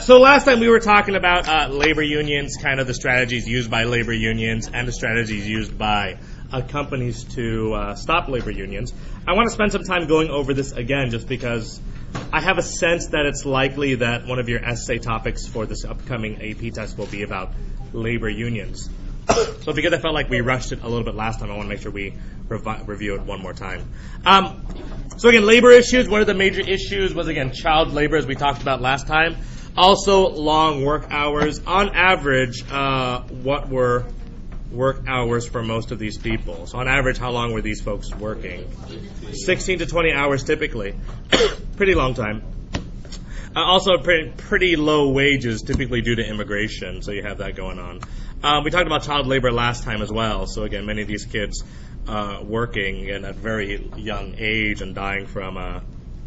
So last time we were talking about labor unions, kind of the strategies used by labor unions and the strategies used by companies to stop labor unions. I want to spend some time going over this again just because I have a sense that it's likely that one of your essay topics for this upcoming AP test will be about labor unions. So because I felt like we rushed it a little bit last time, I want to make sure we review it one more time. So again, labor issues, one of the major issues was, again, child labor, as we talked about last time. Also, long work hours. On average, what were work hours for most of these people? So on average, how long were these folks working? 16 to 20 hours typically. Pretty long time. Also, pretty low wages, typically due to immigration, so you have that going on. We talked about child labor last time as well. So again, many of these kids working and at very young age and dying from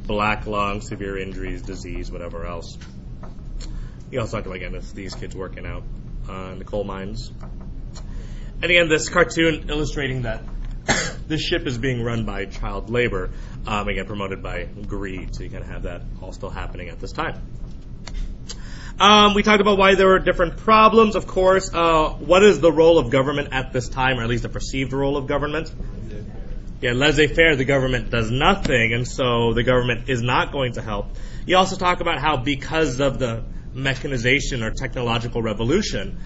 black lung, severe injuries, disease, whatever else. We also talked about, again, these kids working out in the coal mines. And again, this cartoon illustrating that this ship is being run by child labor, again, promoted by greed. So you kind of have that all still happening at this time. We talked about why there were different problems, of course. What is the role of government at this time, or at least the perceived role of government? Yeah, laissez-faire, the government does nothing, and so the government is not going to help. You also talk about how because of the mechanization or technological revolution,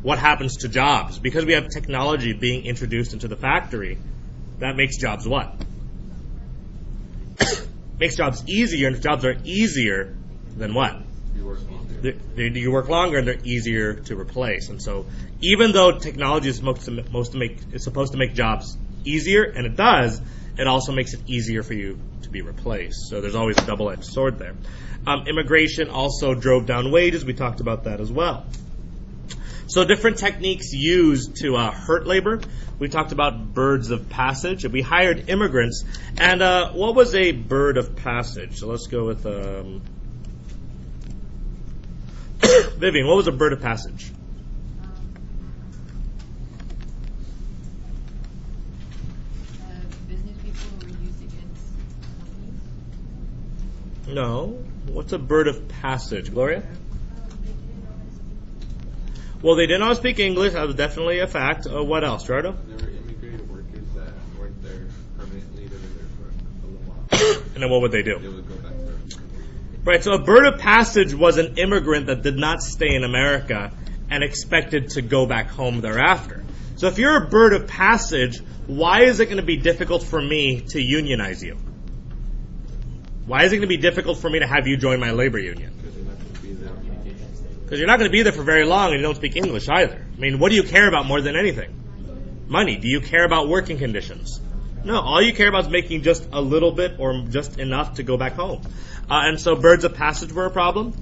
what happens to jobs? Because we have technology being introduced into the factory, that makes jobs what? Makes jobs easier, and if jobs are easier, then what? You work longer, and they're easier to replace. And so, even though technology is supposed to make jobs easier, and it does, it also makes it easier for you to be replaced. So there's always a double-edged sword there. Immigration also drove down wages. We talked about that as well. So different techniques used to hurt labor. We talked about birds of passage. We hired immigrants. And what was a bird of passage? So let's go with Vivian. What was a bird of passage? Business people who were used against companies. No. What's a bird of passage? Gloria? Well, they didn't all speak English. That was definitely a fact. What else, Gerardo? There were immigrated workers that weren't there permanently. They were there for a little while. And then what would they do? They would go back there. Right, so a bird of passage was an immigrant that did not stay in America and expected to go back home thereafter. So if you're a bird of passage, why is it going to be difficult for me to unionize you? Why is it going to be difficult for me to have you join my labor union? Because you're not going to be there for very long and you don't speak English either. I mean, what do you care about more than anything? Money. Do you care about working conditions? No, all you care about is making just a little bit or just enough to go back home. And so birds of passage were a problem.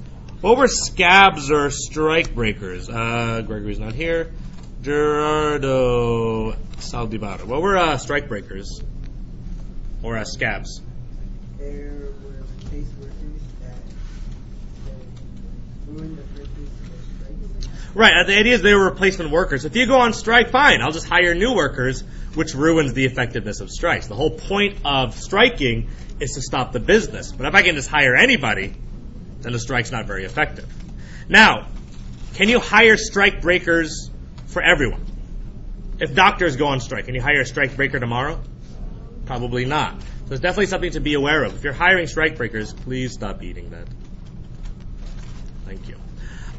What were scabs or strike breakers? Gregory's not here. Gerardo Saldivaro. What were strike breakers or scabs? There were case workers that ruined the purpose of strike. Right, the idea is they were replacement workers. If you go on strike, fine, I'll just hire new workers, which ruins the effectiveness of strikes. The whole point of striking is to stop the business. But if I can just hire anybody, then the strike's not very effective. Now, can you hire strike breakers for everyone? If doctors go on strike, can you hire a strike breaker tomorrow? Probably not. So it's definitely something to be aware of. If you're hiring strike breakers, please stop eating that. Thank you.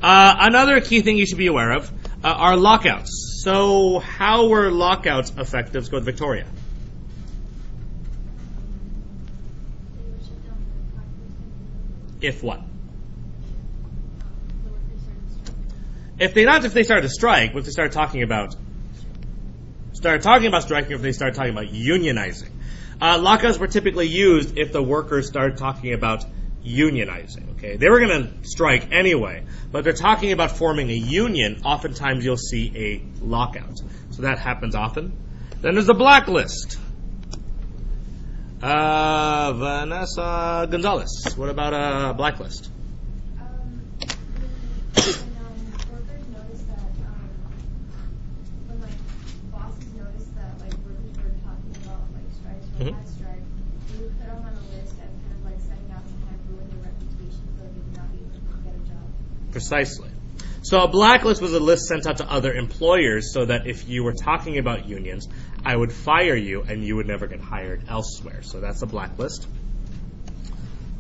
Another key thing you should be aware of are lockouts. So how were lockouts effective? Let's go with Victoria. If what? If they started to strike, what if they started talking about striking, or if they started talking about unionizing. Lockouts were typically used if the workers started talking about unionizing. Okay, they were going to strike anyway, but they're talking about forming a union. Oftentimes, you'll see a lockout. So that happens often. Then there's the blacklist. Vanessa Gonzalez. What about a blacklist? Workers noticed that when bosses noticed that workers were talking about strikes or had strike, they would put them on a list and kind of sending out to kind of ruin their reputation so they would not be Precisely. So a blacklist was a list sent out to other employers so that if you were talking about unions, I would fire you and you would never get hired elsewhere. So that's a blacklist.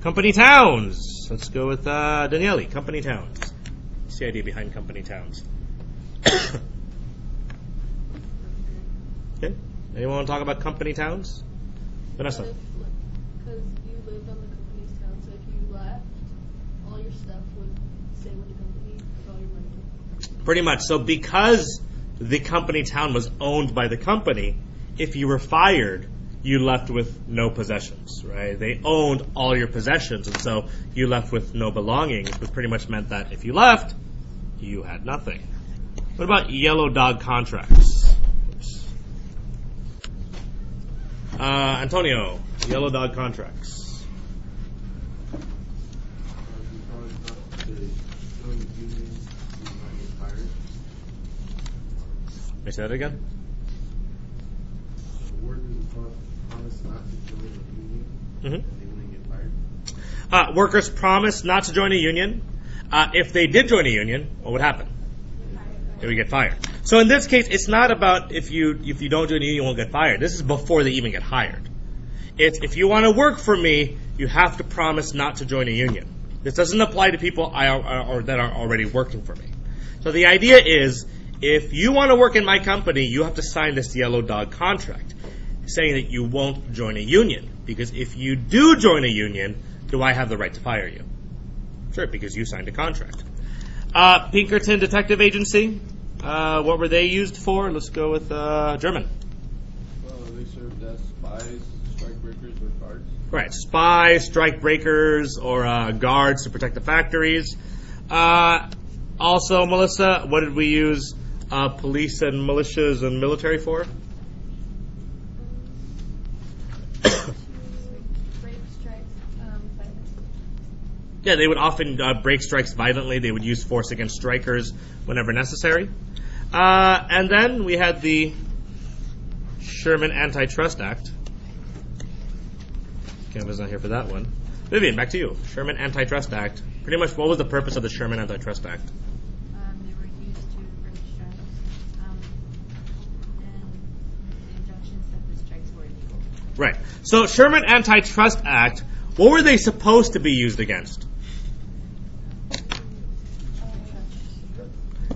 Company towns. Let's go with Daniele. Company towns. What's the idea behind company towns? Okay. Anyone want to talk about company towns? Vanessa. Because you lived on the company's town, so if you left, all your stuff would stay with the company, like all your money. Pretty much. So because the company town was owned by the company, if you were fired, you left with no possessions, right? They owned all your possessions, and so you left with no belongings, which pretty much meant that if you left, you had nothing. What about yellow dog contracts? Antonio, yellow dog contracts. May I say that again? Workers promise not to join a union. If they did join a union, what would happen? They would get fired. So in this case, it's not about if you don't join a union, you won't get fired. This is before they even get hired. It's if you want to work for me, you have to promise not to join a union. This doesn't apply to people that are already working for me. So the idea is, if you want to work in my company, you have to sign this yellow dog contract, saying that you won't join a union. Because if you do join a union, do I have the right to fire you? Sure, because you signed a contract. Pinkerton Detective Agency. What were they used for? Let's go with German. Well, they served as spies, strikebreakers, or guards. Right, spies, strikebreakers, or guards to protect the factories. Also, Melissa, what did we use police and militias and military for? Break strikes, violence. Yeah, they would often break strikes violently. They would use force against strikers whenever necessary. And then we had the Sherman AntiTrust Act. Canva's not here for that one. Vivian, back to you. Sherman AntiTrust Act. Pretty much, what was the purpose of the Sherman AntiTrust Act? They were used to break strikes, and the injunctions that the strikes were illegal. Right. So Sherman AntiTrust Act, what were they supposed to be used against?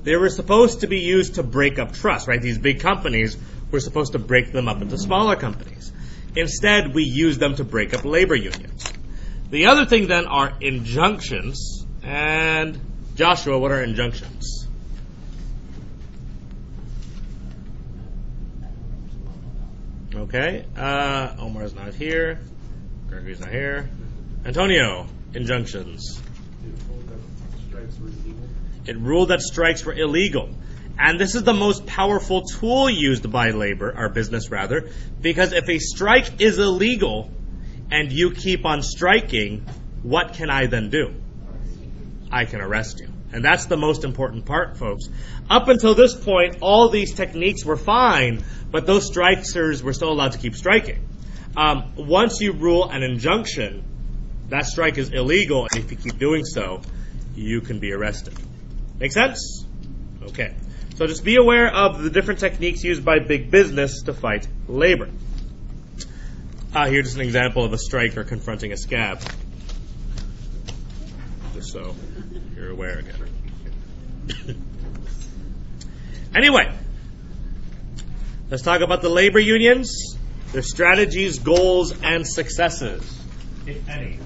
They were supposed to be used to break up trust, right? These big companies were supposed to break them up into smaller companies. Instead, we use them to break up labor unions. The other thing then are injunctions. And Joshua, what are injunctions? Okay. Omar's not here. Gregory's not here. Antonio, injunctions. It ruled that strikes were illegal. And this is the most powerful tool used by labor, or business rather, because if a strike is illegal and you keep on striking, what can I then do? I can arrest you. And that's the most important part, folks. Up until this point, all these techniques were fine, but those strikers were still allowed to keep striking. Once you rule an injunction, that strike is illegal, and if you keep doing so, you can be arrested. Make sense? Okay. So just be aware of the different techniques used by big business to fight labor. Here's just an example of a striker confronting a scab. Just so you're aware again. Anyway, let's talk about the labor unions, their strategies, goals, and successes, if any.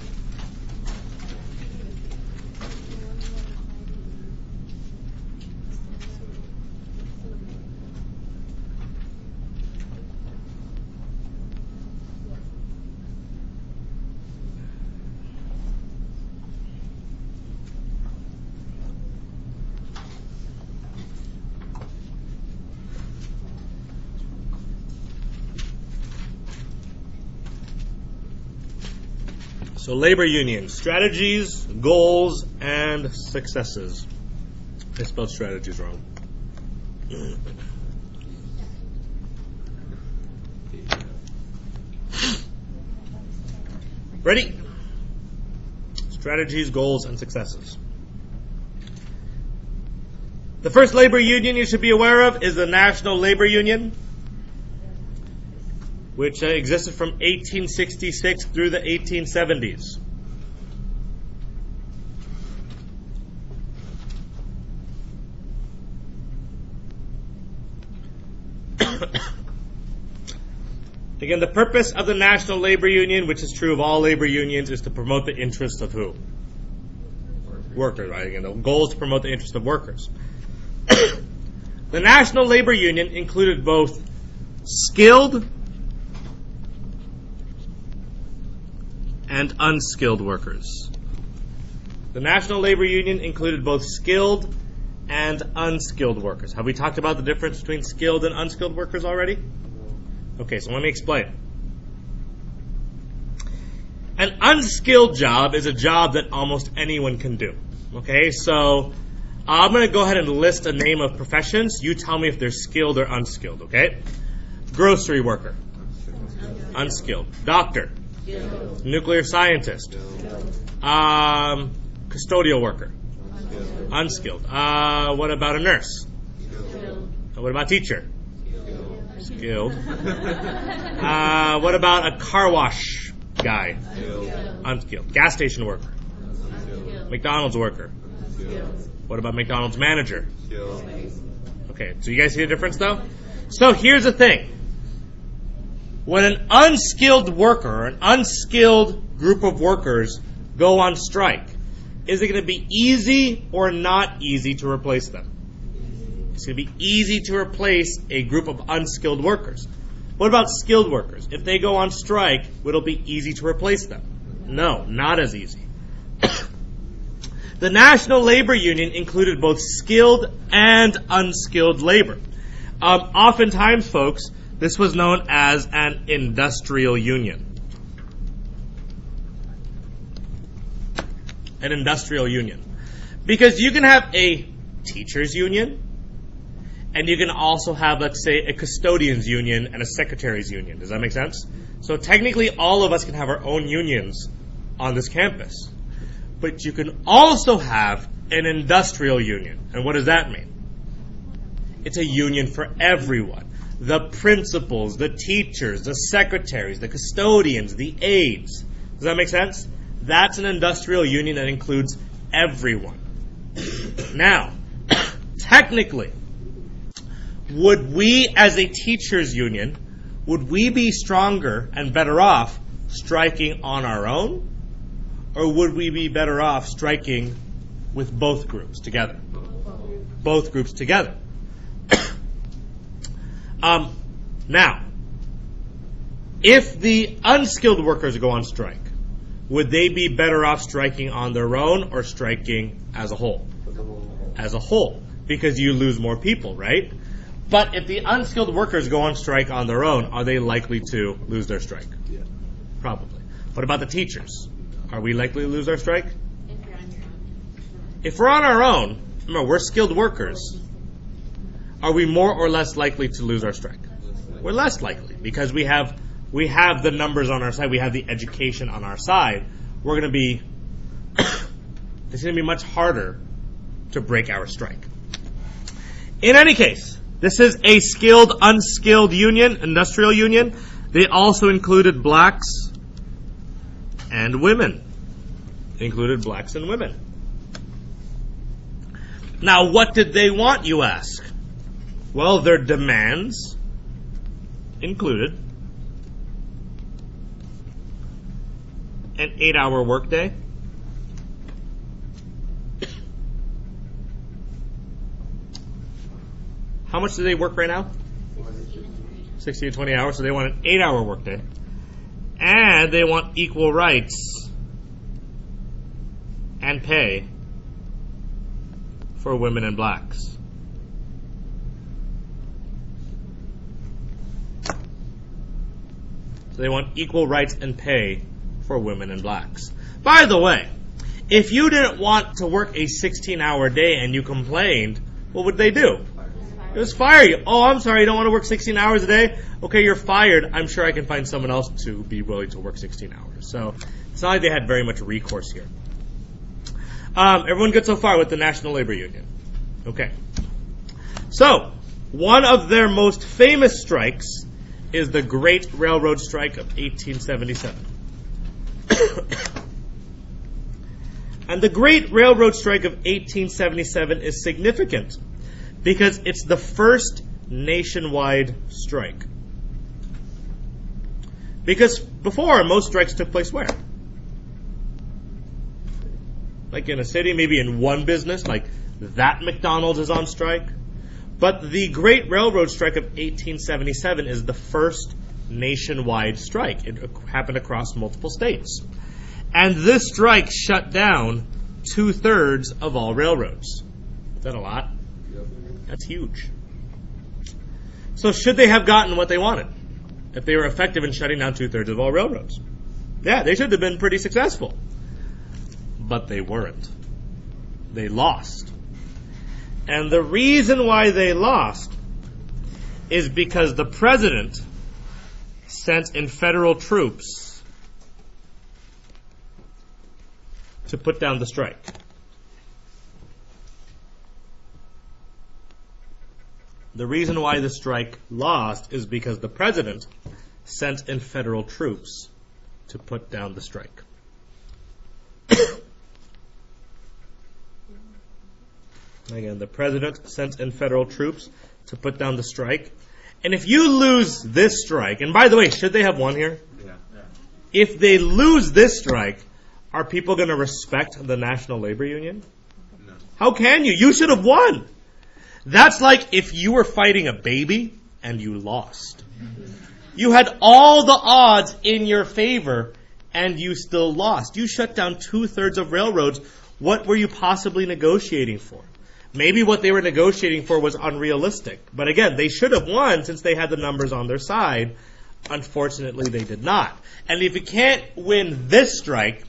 So labor unions, strategies, goals, and successes. I spelled strategies wrong. Ready? Strategies, goals, and successes. The first labor union you should be aware of is the National Labor Union, which existed from 1866 through the 1870s. Again, the purpose of the National Labor Union, which is true of all labor unions, is to promote the interests of who? Workers, right? Again, the goal is to promote the interests of workers. The National Labor Union included both skilled and unskilled workers. The National Labor Union included both skilled and unskilled workers. Have we talked about the difference between skilled and unskilled workers already? Okay, so let me explain. An unskilled job is a job that almost anyone can do. Okay, so I'm going to go ahead and list a name of professions. You tell me if they're skilled or unskilled, okay? Grocery worker. Unskilled. Doctor. Skilled. Nuclear scientist. Custodial worker. Unskilled. What about a nurse? Skilled. What about teacher? Skilled. What about a car wash guy? Unskilled. Gas station worker. Unskilled. McDonald's worker. Unskilled. What about McDonald's manager? Skilled. Okay, so you guys see the difference though? So here's the thing. When an unskilled worker or an unskilled group of workers go on strike, is it going to be easy or not easy to replace them? It's going to be easy to replace a group of unskilled workers. What about skilled workers? If they go on strike, will it be easy to replace them? No, not as easy. The National Labor Union included both skilled and unskilled labor. Oftentimes, folks, this was known as an industrial union. An industrial union. Because you can have a teachers union, and you can also have, let's say, a custodians union and a secretaries union. Does that make sense? So technically, all of us can have our own unions on this campus. But you can also have an industrial union. And what does that mean? It's a union for everyone. The principals, the teachers, the secretaries, the custodians, the aides. Does that make sense? That's an industrial union that includes everyone. Now, technically, would we as a teachers union, would we be stronger and better off striking on our own? Or would we be better off striking with both groups together? Both groups together. Now, if the unskilled workers go on strike, would they be better off striking on their own or striking as a whole? As a whole, because you lose more people, right? But if the unskilled workers go on strike on their own, are they likely to lose their strike? Yeah. Probably. What about the teachers? Are we likely to lose our strike? If you're on your own. If we're on our own, remember, we're skilled workers. Are we more or less likely to lose our strike? We're less likely because we have the numbers on our side. We have the education on our side. We're going to be it's going to be much harder to break our strike. In any case, this is a skilled, unskilled union, industrial union. They also included blacks and women. They included blacks and women. Now, what did they want, you ask? Well, their demands included an 8-hour workday, how much do they work right now? 60 to 20 hours, so they want an 8-hour workday. And they want equal rights and pay for women and blacks. So they want equal rights and pay for women and blacks. By the way, if you didn't want to work a 16-hour day and you complained, what would they do? It was fire you. Oh, I'm sorry, you don't want to work 16 hours a day? Okay, you're fired. I'm sure I can find someone else to be willing to work 16 hours. So it's not like they had very much recourse here. Everyone good so far with the National Labor Union? Okay. So, one of their most famous strikes is the Great Railroad Strike of 1877. And the Great Railroad Strike of 1877 is significant because it's the first nationwide strike. Because before, most strikes took place where? Like in a city, maybe in one business, like that McDonald's is on strike. But the Great Railroad Strike of 1877 is the first nationwide strike. It happened across multiple states. And this strike shut down 2/3 of all railroads. Is that a lot? That's huge. So should they have gotten what they wanted? If they were effective in shutting down 2/3 of all railroads? Yeah, they should have been pretty successful. But they weren't. They lost. And the reason why they lost is because the president sent in federal troops to put down the strike. The reason why the strike lost is because the president sent in federal troops to put down the strike. Again, the president sent in federal troops to put down the strike. And if you lose this strike, and by the way, should they have won here? Yeah. If they lose this strike, are people going to respect the National Labor Union? No. How can you? You should have won. That's like if you were fighting a baby and you lost. You had all the odds in your favor and you still lost. You shut down 2/3 of railroads. What were you possibly negotiating for? Maybe what they were negotiating for was unrealistic. But again, they should have won since they had the numbers on their side. Unfortunately, they did not. And if you can't win this strike,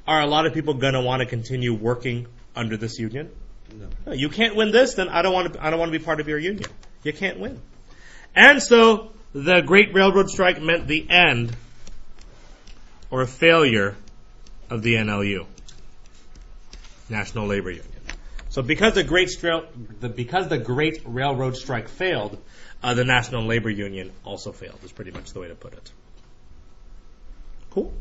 are a lot of people going to want to continue working under this union? No. You can't win this, then I don't want to be part of your union. You can't win. And so the Great Railroad Strike meant the end or failure of the NLU, National Labor Union. So because the Great Railroad Strike failed, the National Labor Union also failed, is pretty much the way to put it. Cool?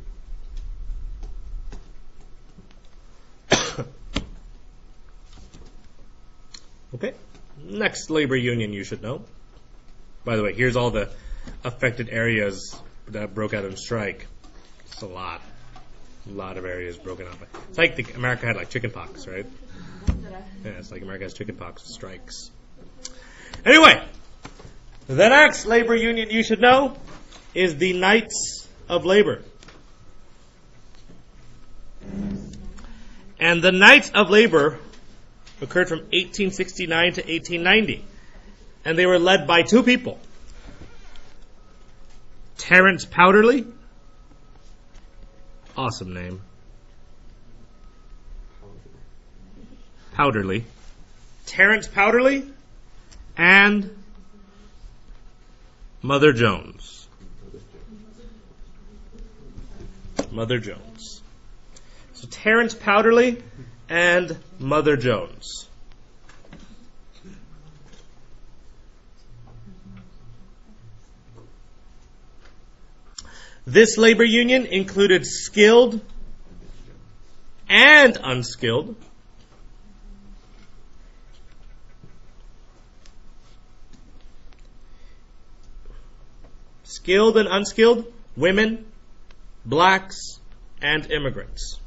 Okay. Next labor union you should know. By the way, here's all the affected areas that broke out in strike. It's a lot. A lot of areas broken up. It's like America had like chicken pox, right? Yeah, it's like America has chicken pox strikes. Anyway, the next labor union you should know is the Knights of Labor. And the Knights of Labor occurred from 1869 to 1890. And they were led by two people. Terence Powderly. Awesome name. Powderly. Terence Powderly and Mother Jones. Mother Jones. So Terence Powderly and Mother Jones. This labor union included skilled and unskilled. Skilled and unskilled, women, blacks, and immigrants.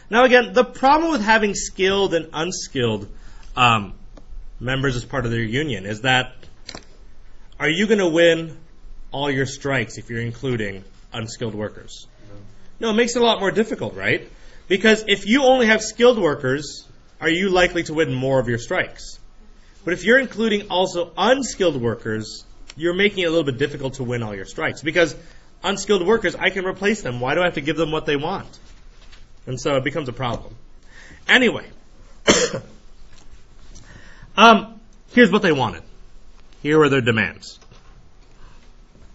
Now again, the problem with having skilled and unskilled members as part of their union is that are you going to win all your strikes if you're including unskilled workers? No, it makes it a lot more difficult, right? Because if you only have skilled workers, are you likely to win more of your strikes? But if you're including also unskilled workers, you're making it a little bit difficult to win all your strikes. Because unskilled workers, I can replace them. Why do I have to give them what they want? And so it becomes a problem. Anyway, here's what they wanted. Here were their demands.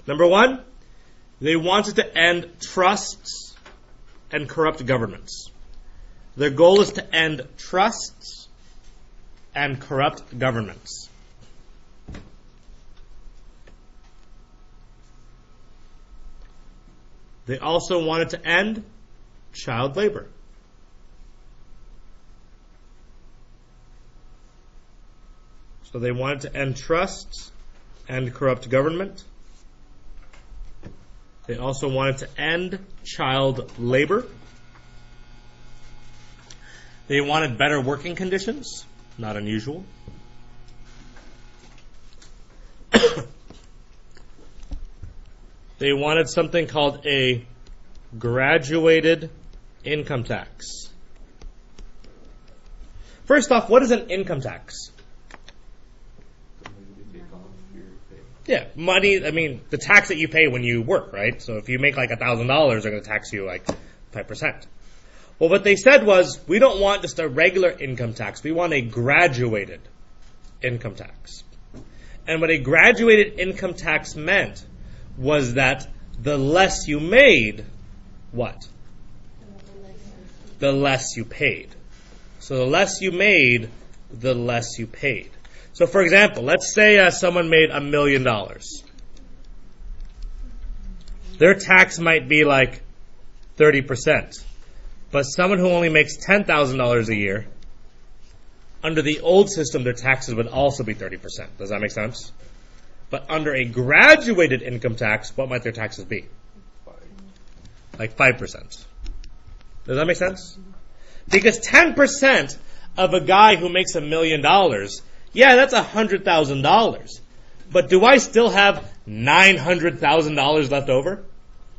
Number one, they wanted to end trusts and corrupt governments. Their goal is to end trusts and corrupt governments. They also wanted to end child labor. So they wanted to end trusts and corrupt government. They also wanted to end child labor. They wanted better working conditions, not unusual. They wanted something called a graduated income tax. First off, what is an income tax? You take off your pay. Yeah, money, I mean, the tax that you pay when you work, right? So if you make like $1,000, they're going to tax you like 5%. Well, what they said was, we don't want just a regular income tax. We want a graduated income tax. And what a graduated income tax meant was that the less you made, what? The less you paid. So the less you made, the less you paid. So for example, let's say someone made $1 million. Their tax might be like 30%. But someone who only makes $10,000 a year, under the old system, their taxes would also be 30%. Does that make sense? But under a graduated income tax, what might their taxes be? Like 5%. Does that make sense? Because 10% of a guy who makes $1 million, yeah, that's $100,000. But do I still have $900,000 left over?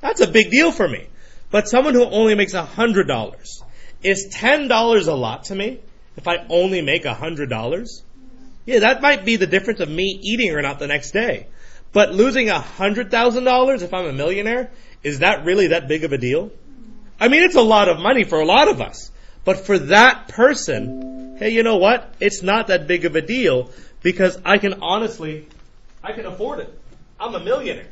That's a big deal for me. But someone who only makes $100, is $10 a lot to me if I only make $100? Yeah, that might be the difference of me eating or not the next day. But losing $100,000 if I'm a millionaire, is that really that big of a deal? I mean, it's a lot of money for a lot of us. But for that person, hey, you know what? It's not that big of a deal because I can afford it. I'm a millionaire.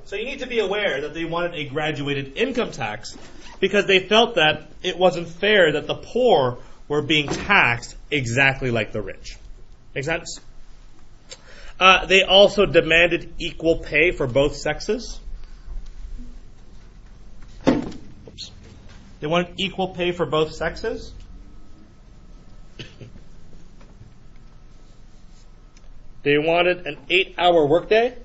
So you need to be aware that they wanted a graduated income tax because they felt that it wasn't fair that the poor were being taxed exactly like the rich. Make sense? They also demanded equal pay for both sexes. Oops. They wanted equal pay for both sexes. They wanted an 8-hour workday.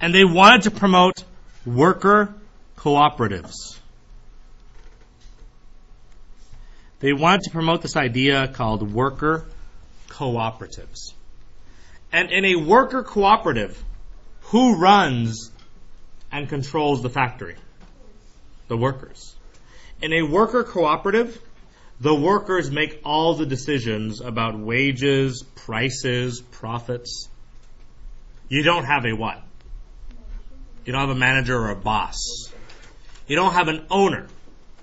And they wanted to promote worker cooperatives. They wanted to promote this idea called worker cooperatives. And in a worker cooperative, who runs and controls the factory? The workers. In a worker cooperative, the workers make all the decisions about wages, prices, profits. You don't have a what? You don't have a manager or a boss. You don't have an owner,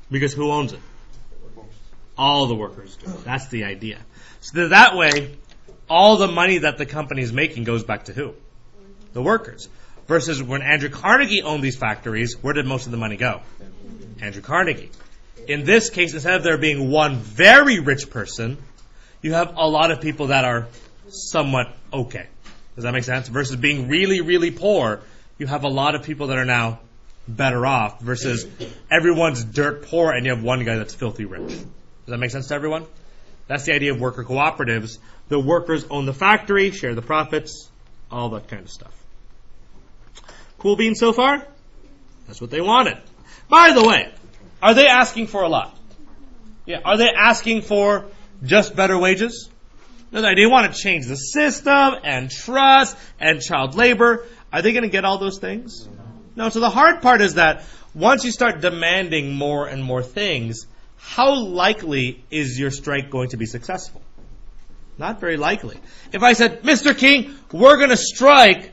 because who owns it? All the workers do. That's the idea. So that way, all the money that the company is making goes back to who? The workers. Versus when Andrew Carnegie owned these factories, where did most of the money go? Andrew Carnegie. In this case, instead of there being one very rich person, you have a lot of people that are somewhat okay. Does that make sense? Versus being really, really poor, you have a lot of people that are now better off versus everyone's dirt poor and you have one guy that's filthy rich. Does that make sense to everyone? That's the idea of worker cooperatives. The workers own the factory, share the profits, all that kind of stuff. Cool beans so far? That's what they wanted. By the way, are they asking for a lot? Yeah, are they asking for just better wages? No, they want to change the system and trust and child labor. Are they going to get all those things? No. So the hard part is that once you start demanding more and more things, how likely is your strike going to be successful? Not very likely. If I said, Mr. King, we're going to strike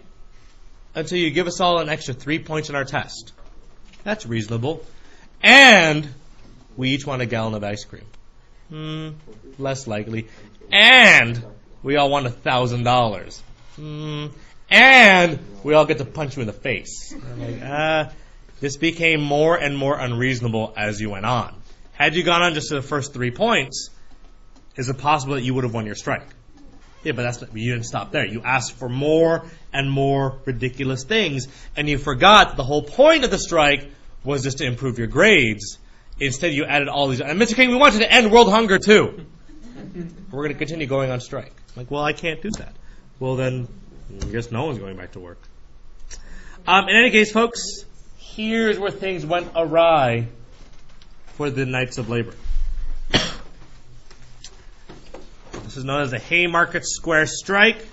until you give us all an extra 3 points in our test. That's reasonable. And we each want a gallon of ice cream. Less likely. And we all want $1,000. And we all get to punch you in the face. I'm like, this became more and more unreasonable as you went on. Had you gone on just to the first 3 points, is it possible that you would have won your strike? Yeah, but you didn't stop there. You asked for more and more ridiculous things, and you forgot that the whole point of the strike was just to improve your grades. Instead, you added all these. And Mr. King, we wanted to end world hunger too. We're going to continue going on strike. I'm like, well, I can't do that. Well, then, I guess no one's going back to work. In any case, folks, here's where things went awry for the Knights of Labor. This is known as the Haymarket Square Strike,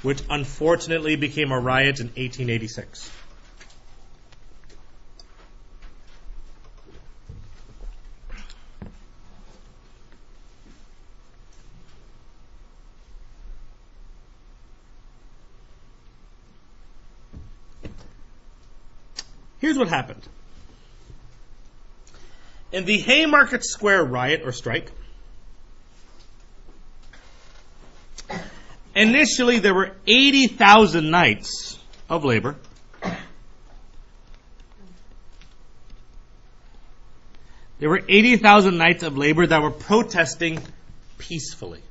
which unfortunately became a riot in 1886. Here's what happened. In the Haymarket Square riot or strike, initially there were 80,000 Knights of Labor. There were 80,000 Knights of Labor that were protesting peacefully.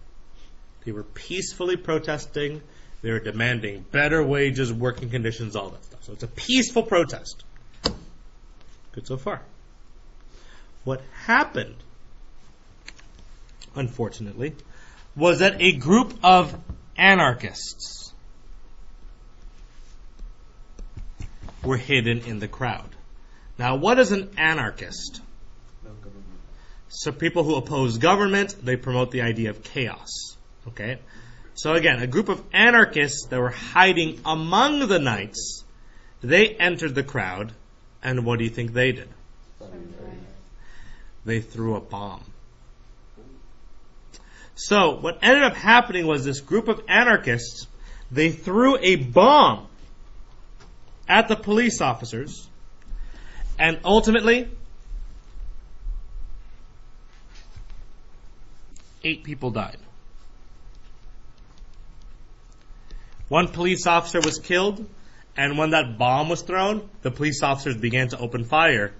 They were peacefully protesting. They were demanding better wages, working conditions, all that stuff. So it's a peaceful protest. Good so far. What happened, unfortunately, was that a group of anarchists were hidden in the crowd. Now, what is an anarchist? So people who oppose government, they promote the idea of chaos. Okay? So again, a group of anarchists that were hiding among the Knights, they entered the crowd, and what do you think they did? They threw a bomb. So what ended up happening was this group of anarchists, they threw a bomb at the police officers, and ultimately 8 people died. 1 police officer was killed, and when that bomb was thrown, the police officers began to open fire,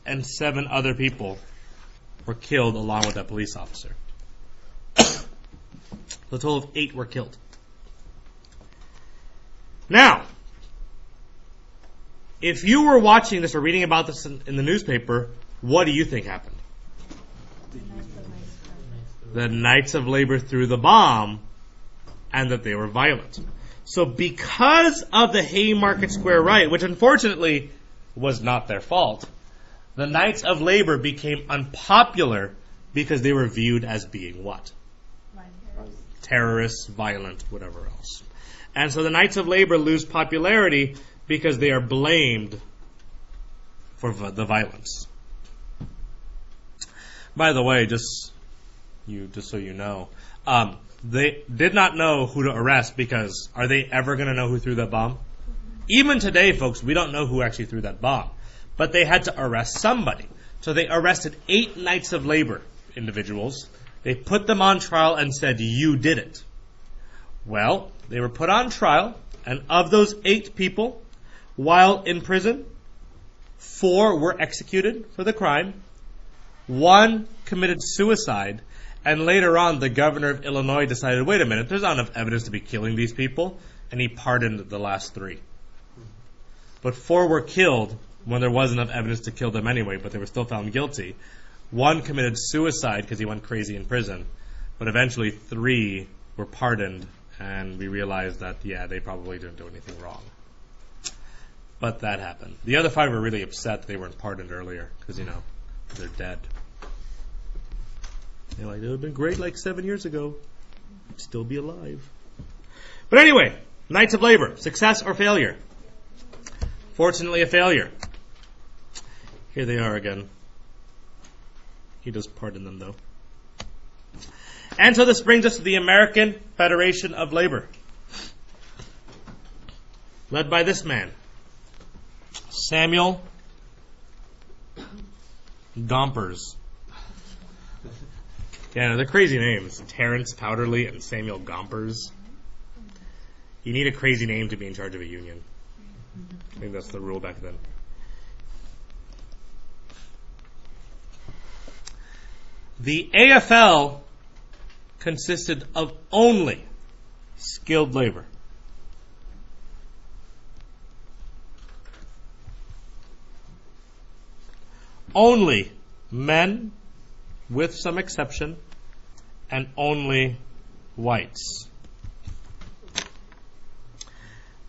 and 7 other people were killed along with that police officer. A total of 8 were killed. Now, if you were watching this or reading about this in the newspaper, what do you think happened? The Knights of Labor threw the bomb, and that they were violent. So because of the Haymarket Square riot, which unfortunately was not their fault, the Knights of Labor became unpopular because they were viewed as being what? Terrorists, violent, whatever else. And so the Knights of Labor lose popularity because they are blamed for the violence. By the way, just so you know, they did not know who to arrest because are they ever going to know who threw that bomb? Even today, folks, we don't know who actually threw that bomb. But they had to arrest somebody. So they arrested 8 Knights of Labor individuals. They put them on trial and said, you did it. Well, they were put on trial, and of those 8 people, while in prison, 4 were executed for the crime, 1 committed suicide, and later on the governor of Illinois decided, wait a minute, there's not enough evidence to be killing these people, and he pardoned the last 3. But 4 were killed when there wasn't enough evidence to kill them anyway, but they were still found guilty. 1 committed suicide because he went crazy in prison, but eventually 3 were pardoned, and we realized that, yeah, they probably didn't do anything wrong. But that happened. The other 5 were really upset that they weren't pardoned earlier, because, they're dead. They're like, it would have been great like 7 years ago. I'd still be alive. But anyway, Knights of Labor, success or failure? Fortunately, a failure. Here they are again. He does pardon them, though. And so this brings us to the American Federation of Labor. led by this man, Samuel Gompers. Yeah, they're crazy names. Terrence Powderly and Samuel Gompers. You need a crazy name to be in charge of a union. I think that's the rule back then. The AFL consisted of only skilled labor. Only men, with some exception, and only whites.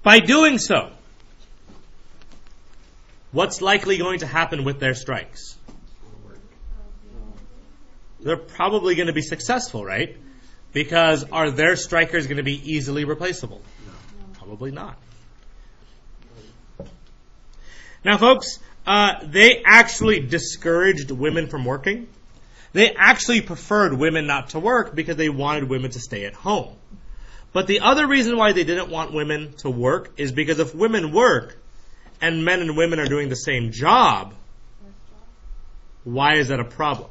By doing so, what's likely going to happen with their strikes? They're probably going to be successful, right? Because are their strikers going to be easily replaceable? No. Probably not. Now, folks, they actually discouraged women from working. They actually preferred women not to work because they wanted women to stay at home. But the other reason why they didn't want women to work is because if women work and men and women are doing the same job, why is that a problem?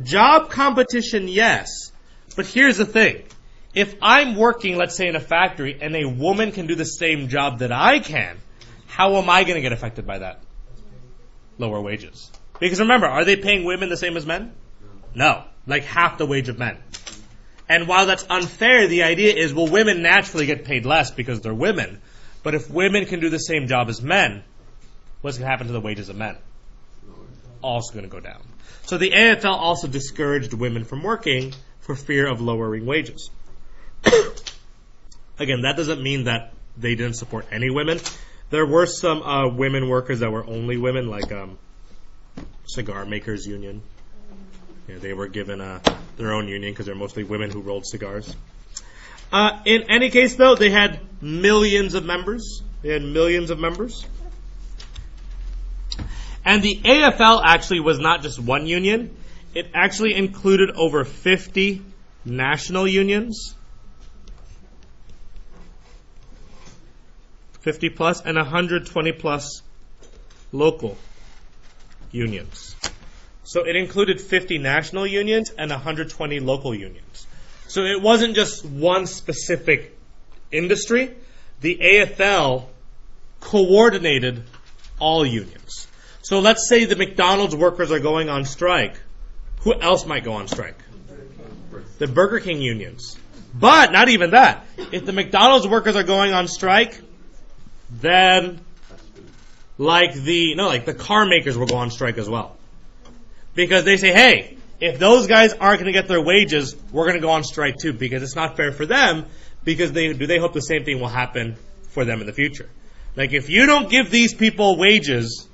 Job competition, yes. But here's the thing. If I'm working, let's say, in a factory and a woman can do the same job that I can, how am I going to get affected by that? Lower wages. Because remember, are they paying women the same as men? No. Like half the wage of men. And while that's unfair, the idea is, well, women naturally get paid less because they're women. But if women can do the same job as men, what's going to happen to the wages of men? Also going to go down. So the AFL also discouraged women from working for fear of lowering wages. Again, that doesn't mean that they didn't support any women. There were some women workers that were only women, like cigar makers union. Yeah, they were given their own union because they're mostly women who rolled cigars. In any case, though, they had millions of members. And the AFL actually was not just one union. It actually included over 50 national unions, 50 plus, and 120 plus local unions. So it included 50 national unions and 120 local unions. So it wasn't just one specific industry. The AFL coordinated all unions. So let's say the McDonald's workers are going on strike. Who else might go on strike? The Burger King unions. But not even that. If the McDonald's workers are going on strike, then like the car makers will go on strike as well. Because they say, hey, if those guys aren't going to get their wages, we're going to go on strike too, because it's not fair for them, because they hope the same thing will happen for them in the future. Like, if you don't give these people wages,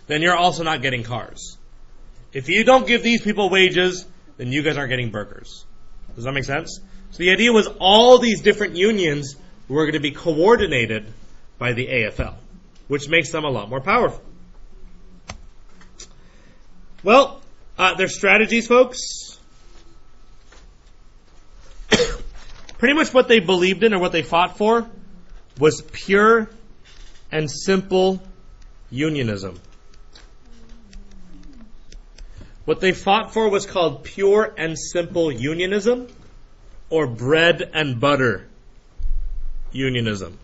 then you're also not getting cars. If you don't give these people wages, then you guys aren't getting burgers. Does that make sense? So the idea was all these different unions were going to be coordinated by the AFL, which makes them a lot more powerful. Well, their strategies, folks. Pretty much what they believed in or what they fought for was pure and simple unionism. What they fought for was called pure and simple unionism, or bread and butter unionism.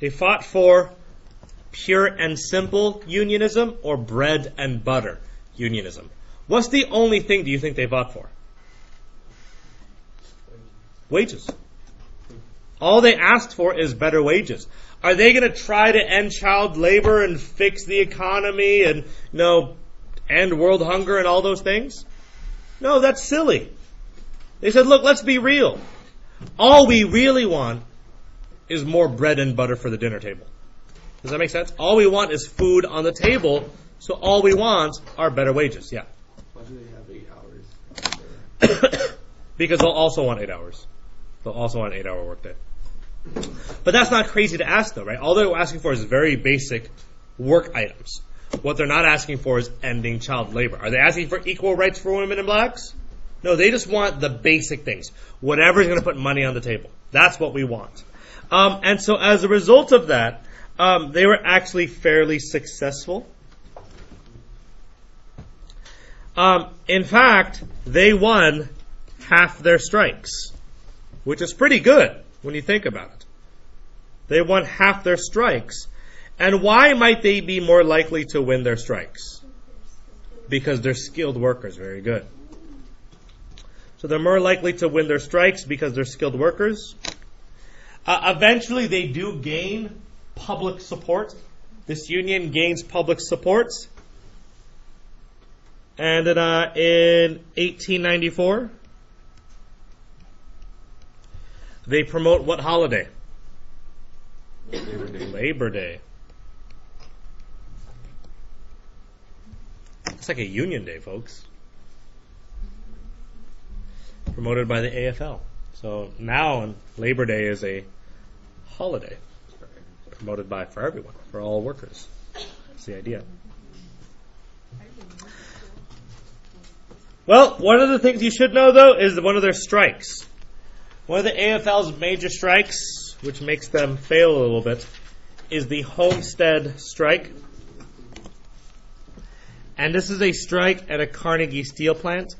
They fought for pure and simple unionism or bread and butter unionism. What's the only thing do you think they fought for? Wages. All they asked for is better wages. Are they going to try to end child labor and fix the economy and end world hunger and all those things? No, that's silly. They said, look, let's be real. All we really want is more bread and butter for the dinner table. Does that make sense? All we want is food on the table, so all we want are better wages. Yeah. Why do they have 8 hours? Because they'll also want 8 hours. They'll also want an 8-hour workday. But that's not crazy to ask, though, right? All they're asking for is very basic work items. What they're not asking for is ending child labor. Are they asking for equal rights for women and blacks? No, they just want the basic things. Whatever's going to put money on the table. That's what we want. And so as a result of that, they were actually fairly successful. In fact, they won half their strikes, which is pretty good when you think about it. They won half their strikes. And why might they be more likely to win their strikes? Because they're skilled workers. Very good. So they're more likely to win their strikes because they're skilled workers. Eventually, they do gain public support. This union gains public support. And then in 1894, they promote what holiday? Labor Day. Labor Day. It's like a union day, folks. Promoted by the AFL. So now Labor Day is a holiday. Promoted for everyone, for all workers. That's the idea. Well, one of the things you should know, though, is one of their strikes. One of the AFL's major strikes, which makes them fail a little bit, is the Homestead Strike. And this is a strike at a Carnegie steel plant.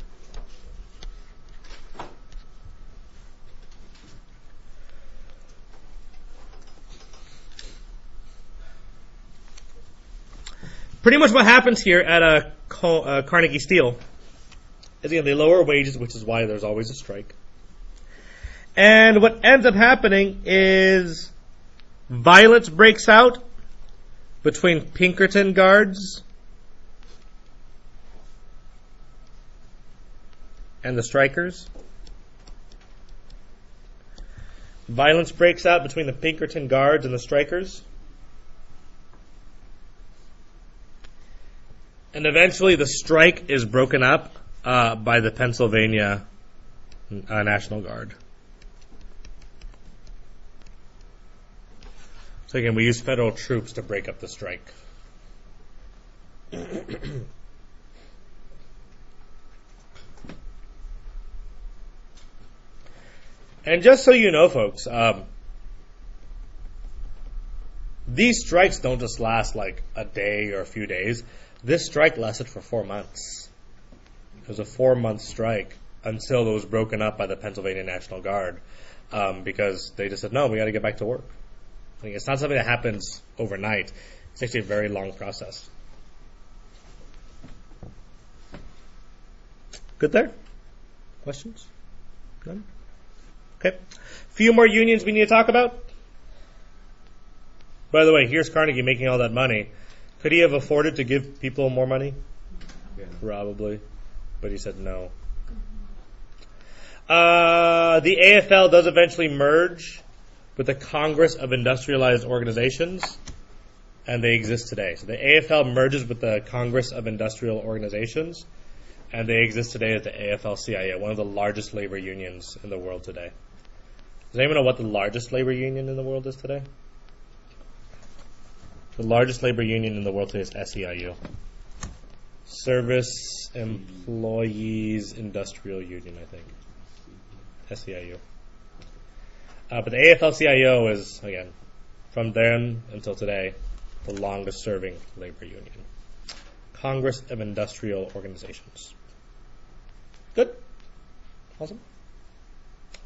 Pretty much what happens here at a Carnegie Steel is, again, they lower wages, which is why there's always a strike. And what ends up happening is violence breaks out between Pinkerton guards and the strikers. Violence breaks out between the Pinkerton guards and the strikers. And eventually the strike is broken up by the Pennsylvania National Guard. So again, we use federal troops to break up the strike. And just so you know, folks, these strikes don't just last like a day or a few days. This strike lasted for 4 months. It was a 4-month strike until it was broken up by the Pennsylvania National Guard because they just said, no, we got to get back to work. I mean, it's not something that happens overnight. It's actually a very long process. Good there? Questions? None? Okay. A few more unions we need to talk about. By the way, here's Carnegie making all that money. Could he have afforded to give people more money? Yeah. Probably. But he said no. The AFL does eventually merge with the Congress of Industrialized Organizations, and they exist today. So the AFL merges with the Congress of Industrial Organizations, and they exist today as the AFL-CIO, one of the largest labor unions in the world today. Does anyone know what the largest labor union in the world is today? The largest labor union in the world today is SEIU. Service Employees Industrial Union, I think. SEIU. But the AFL-CIO is, again, from then until today, the longest serving labor union. Congress of Industrial Organizations. Good? Awesome.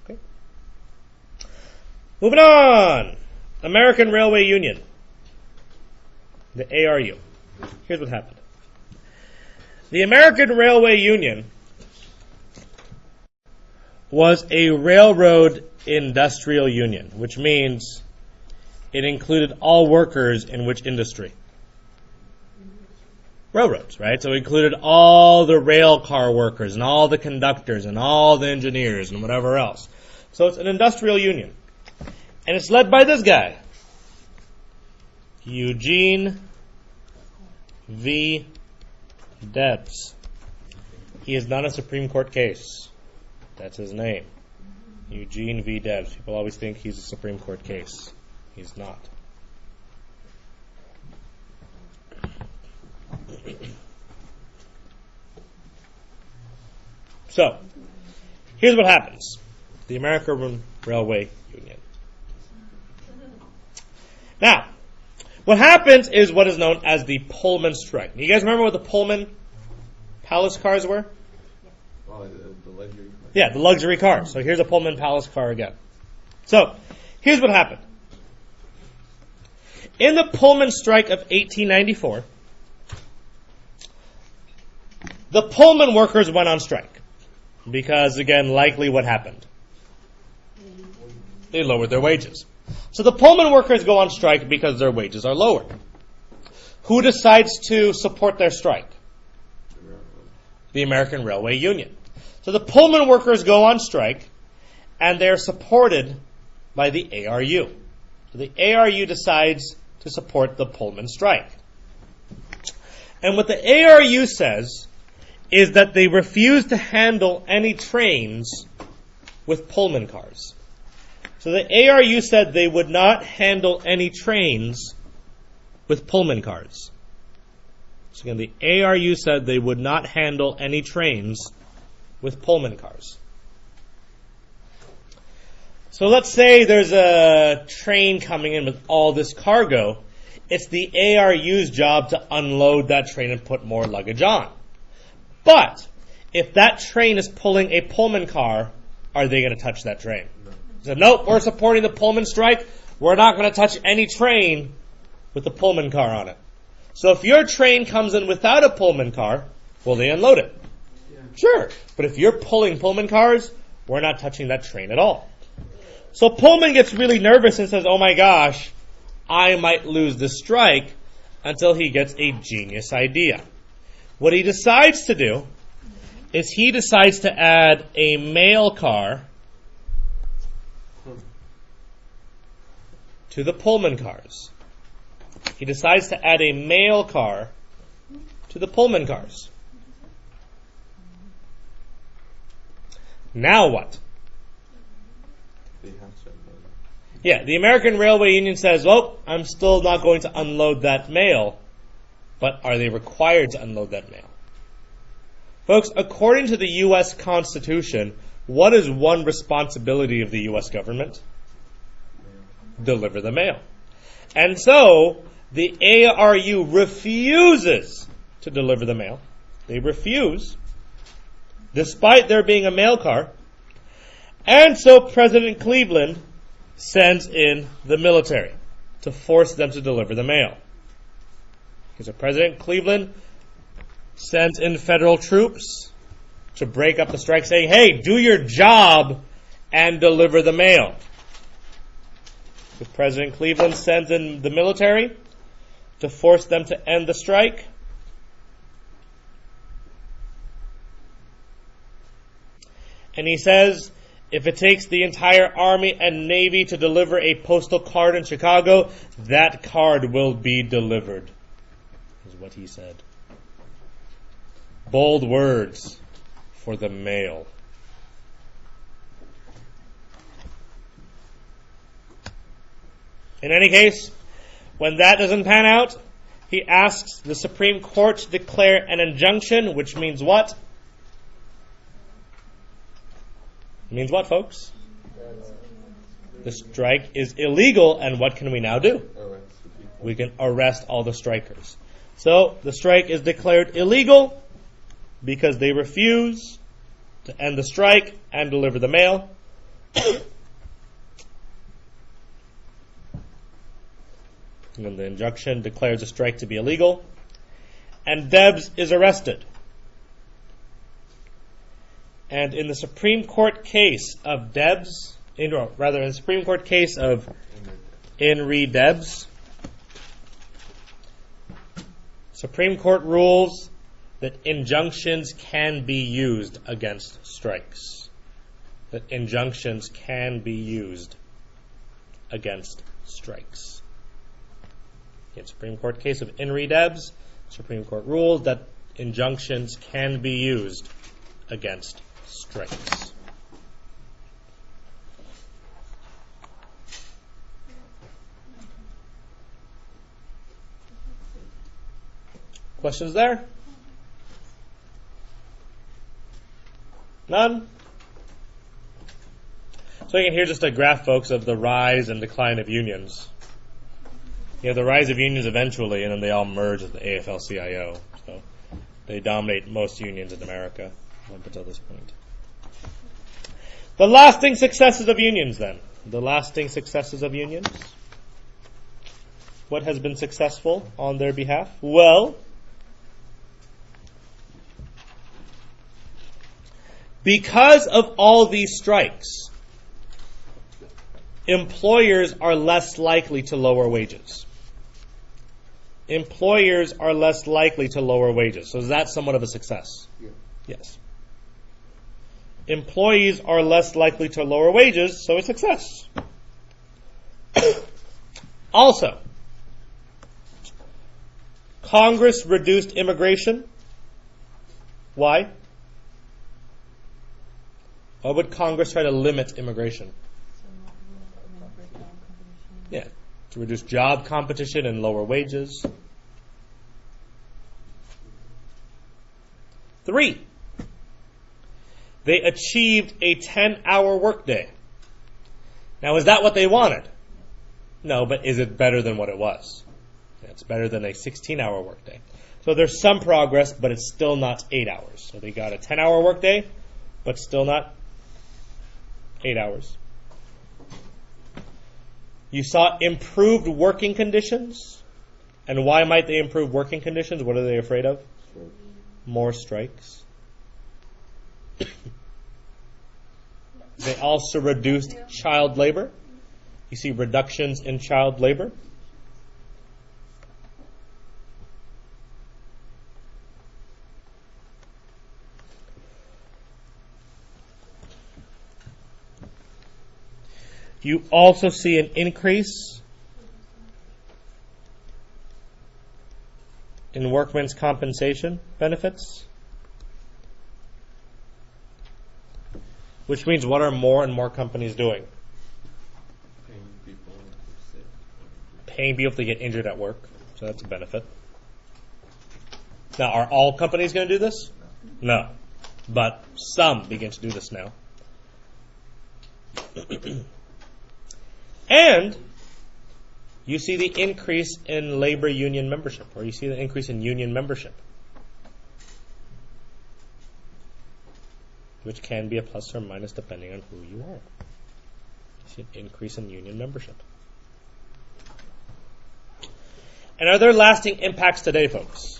Okay. Moving on. American Railway Union. The ARU. Here's what happened. The American Railway Union was a railroad industrial union, which means it included all workers in which industry? Railroads, right? So it included all the rail car workers and all the conductors and all the engineers and whatever else. So it's an industrial union. And it's led by this guy, Eugene V. Debs. He is not a Supreme Court case. That's his name. Eugene V. Debs. People always think he's a Supreme Court case. He's not. So, Here's what happens. The American Railway Union. Now, what happens is what is known as the Pullman Strike. You guys remember what the Pullman Palace cars were? Oh, the luxury car. Yeah, the luxury cars. So here's a Pullman Palace car again. So, here's what happened. In the Pullman Strike of 1894, the Pullman workers went on strike. Because, again, likely what happened? They lowered their wages. So the Pullman workers go on strike because their wages are lowered. Who decides to support their strike? The American Railway Union. So the Pullman workers go on strike, and they're supported by the ARU. So the ARU decides to support the Pullman strike. And what the ARU says is that they refuse to handle any trains with Pullman cars. So the ARU said they would not handle any trains with Pullman cars. So again, the ARU said they would not handle any trains with Pullman cars. So let's say there's a train coming in with all this cargo. It's the ARU's job to unload that train and put more luggage on. But if that train is pulling a Pullman car, are they going to touch that train? No. They said, nope, we're supporting the Pullman strike. We're not going to touch any train with the Pullman car on it. So if your train comes in without a Pullman car, will they unload it? Yeah. Sure. But if you're pulling Pullman cars, we're not touching that train at all. So Pullman gets really nervous and says, oh my gosh, I might lose the strike, until he gets a genius idea. What he decides to do is he decides to add a mail car to the Pullman cars. He decides to add a mail car to the Pullman cars. Now what? They have to unload. Yeah, the American Railway Union says, well, I'm still not going to unload that mail. But are they required to unload that mail? Folks, according to the U.S. Constitution, what is one responsibility of the U.S. government? Deliver the mail. And so, the ARU refuses to deliver the mail. They refuse, despite there being a mail car. And so President Cleveland sends in the military to force them to deliver the mail. Because President Cleveland sends in federal troops to break up the strike, saying, hey, do your job and deliver the mail. So President Cleveland sends in the military to force them to end the strike. And he says, if it takes the entire Army and Navy to deliver a postal card in Chicago, that card will be delivered, is what he said. Bold words for the mail. In any case, when that doesn't pan out, he asks the Supreme Court to declare an injunction, which means what? It means what, folks? The strike is illegal, and what can we now do? We can arrest all the strikers. So, the strike is declared illegal because they refuse to end the strike and deliver the mail. And the injunction declares the strike to be illegal. And Debs is arrested. And in the Supreme Court case of Debs, in the Supreme Court case of Henry Debs, Supreme Court rules that injunctions can be used against strikes. That injunctions can be used against strikes. In Supreme Court case of Henry Debs, Supreme Court ruled that injunctions can be used against strikes. Questions there? None? So again, here's just a graph, folks, of the rise and decline of unions. You have the rise of unions eventually, and then they all merge with the AFL-CIO. So they dominate most unions in America up until this point. The lasting successes of unions, then. The lasting successes of unions. What has been successful on their behalf? Well, because of all these strikes, employers are less likely to lower wages. Employers are less likely to lower wages. So is that somewhat of a success? Yeah. Yes. Employees are less likely to lower wages, so a success. Also, Congress reduced immigration. Why? Why would Congress try to limit immigration? Yeah, to reduce job competition and lower wages. 3, they achieved a 10-hour workday. Now, is that what they wanted? No, but is it better than what it was? It's better than a 16-hour workday. So there's some progress, but it's still not 8 hours. So they got a 10-hour workday, but still not 8 hours. You saw improved working conditions. And why might they improve working conditions? What are they afraid of? More strikes. They also reduced child labor. You see reductions in child labor. You also see an increase in workmen's compensation benefits. Which means what are more and more companies doing? Paying people if they're sick. Paying people to get injured at work. So that's a benefit. Now, are all companies going to do this? No. But some begin to do this now. And you see the increase in labor union membership, or you see the increase in union membership, which can be a plus or minus depending on who you are. You see an increase in union membership. And are there lasting impacts today, folks?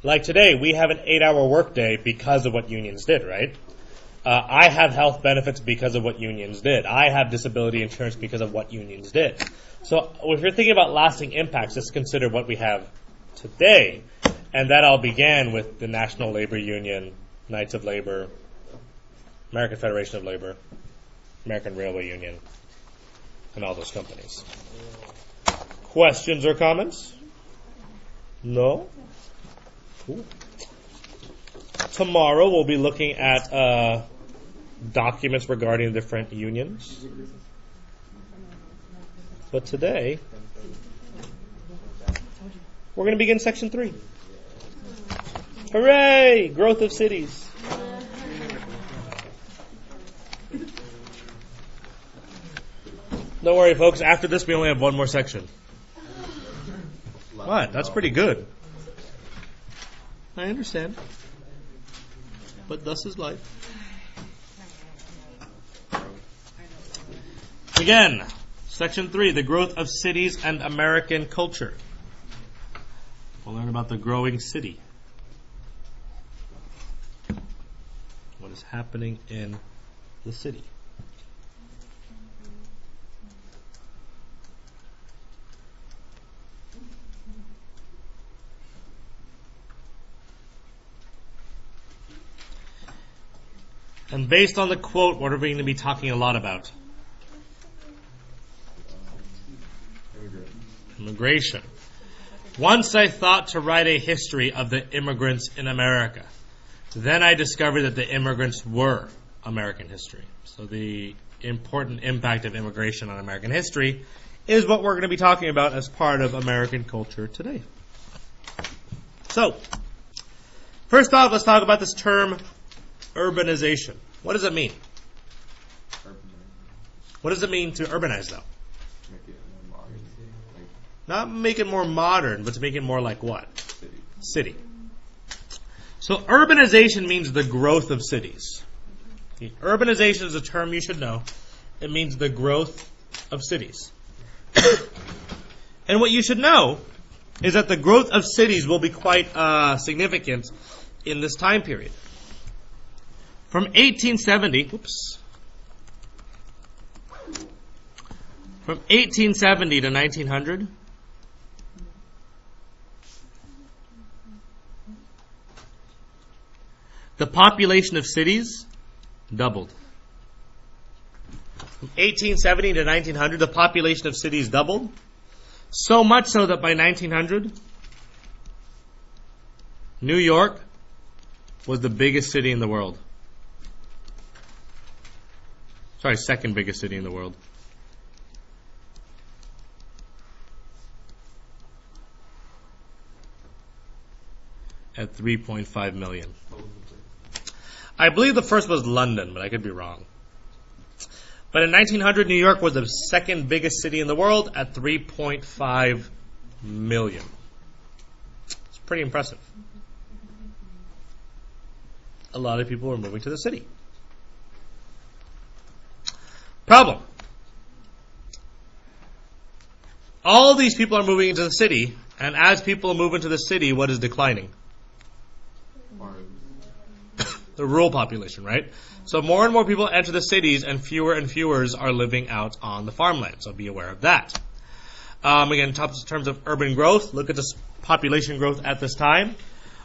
Like today, we have an 8-hour workday because of what unions did, right? I have health benefits because of what unions did. I have disability insurance because of what unions did. So if you're thinking about lasting impacts, just consider what we have today. And that all began with the National Labor Union, Knights of Labor, American Federation of Labor, American Railway Union, and all those companies. Questions or comments? No? Cool. Tomorrow we'll be looking at documents regarding different unions. But today, we're going to begin section 3. Hooray! Growth of cities. Don't worry, folks. After this, we only have one more section. What? That's pretty good. I understand. But thus is life. Again, section 3, the growth of cities and American culture. We'll learn about the growing city. What is happening in the city. And based on the quote, what are we going to be talking a lot about? Immigration. Once I thought to write a history of the immigrants in America. Then I discovered that the immigrants were American history. So the important impact of immigration on American history is what we're going to be talking about as part of American culture today. So, first off, let's talk about this term urbanization. What does it mean? What does it mean to urbanize, though? Make it more modern. Like Not make it more modern, but to make it more like what? city. City. So urbanization means the growth of cities. Okay, urbanization is a term you should know. It means the growth of cities. And what you should know is that the growth of cities will be quite significant in this time period. From 1870, from 1870 to 1900, the population of cities doubled. From 1870 to 1900, the population of cities doubled. So much so that by 1900, New York was the biggest city in the world. Sorry, second biggest city in the world. At 3.5 million. I believe the first was London, but I could be wrong. But in 1900, New York was the second biggest city in the world at 3.5 million. It's pretty impressive. A lot of people were moving to the city. Problem. All these people are moving into the city, and as people move into the city, what is declining? The rural population, right? So more and more people enter the cities, and fewer are living out on the farmland. So be aware of that. Again, in terms of urban growth, look at this population growth at this time.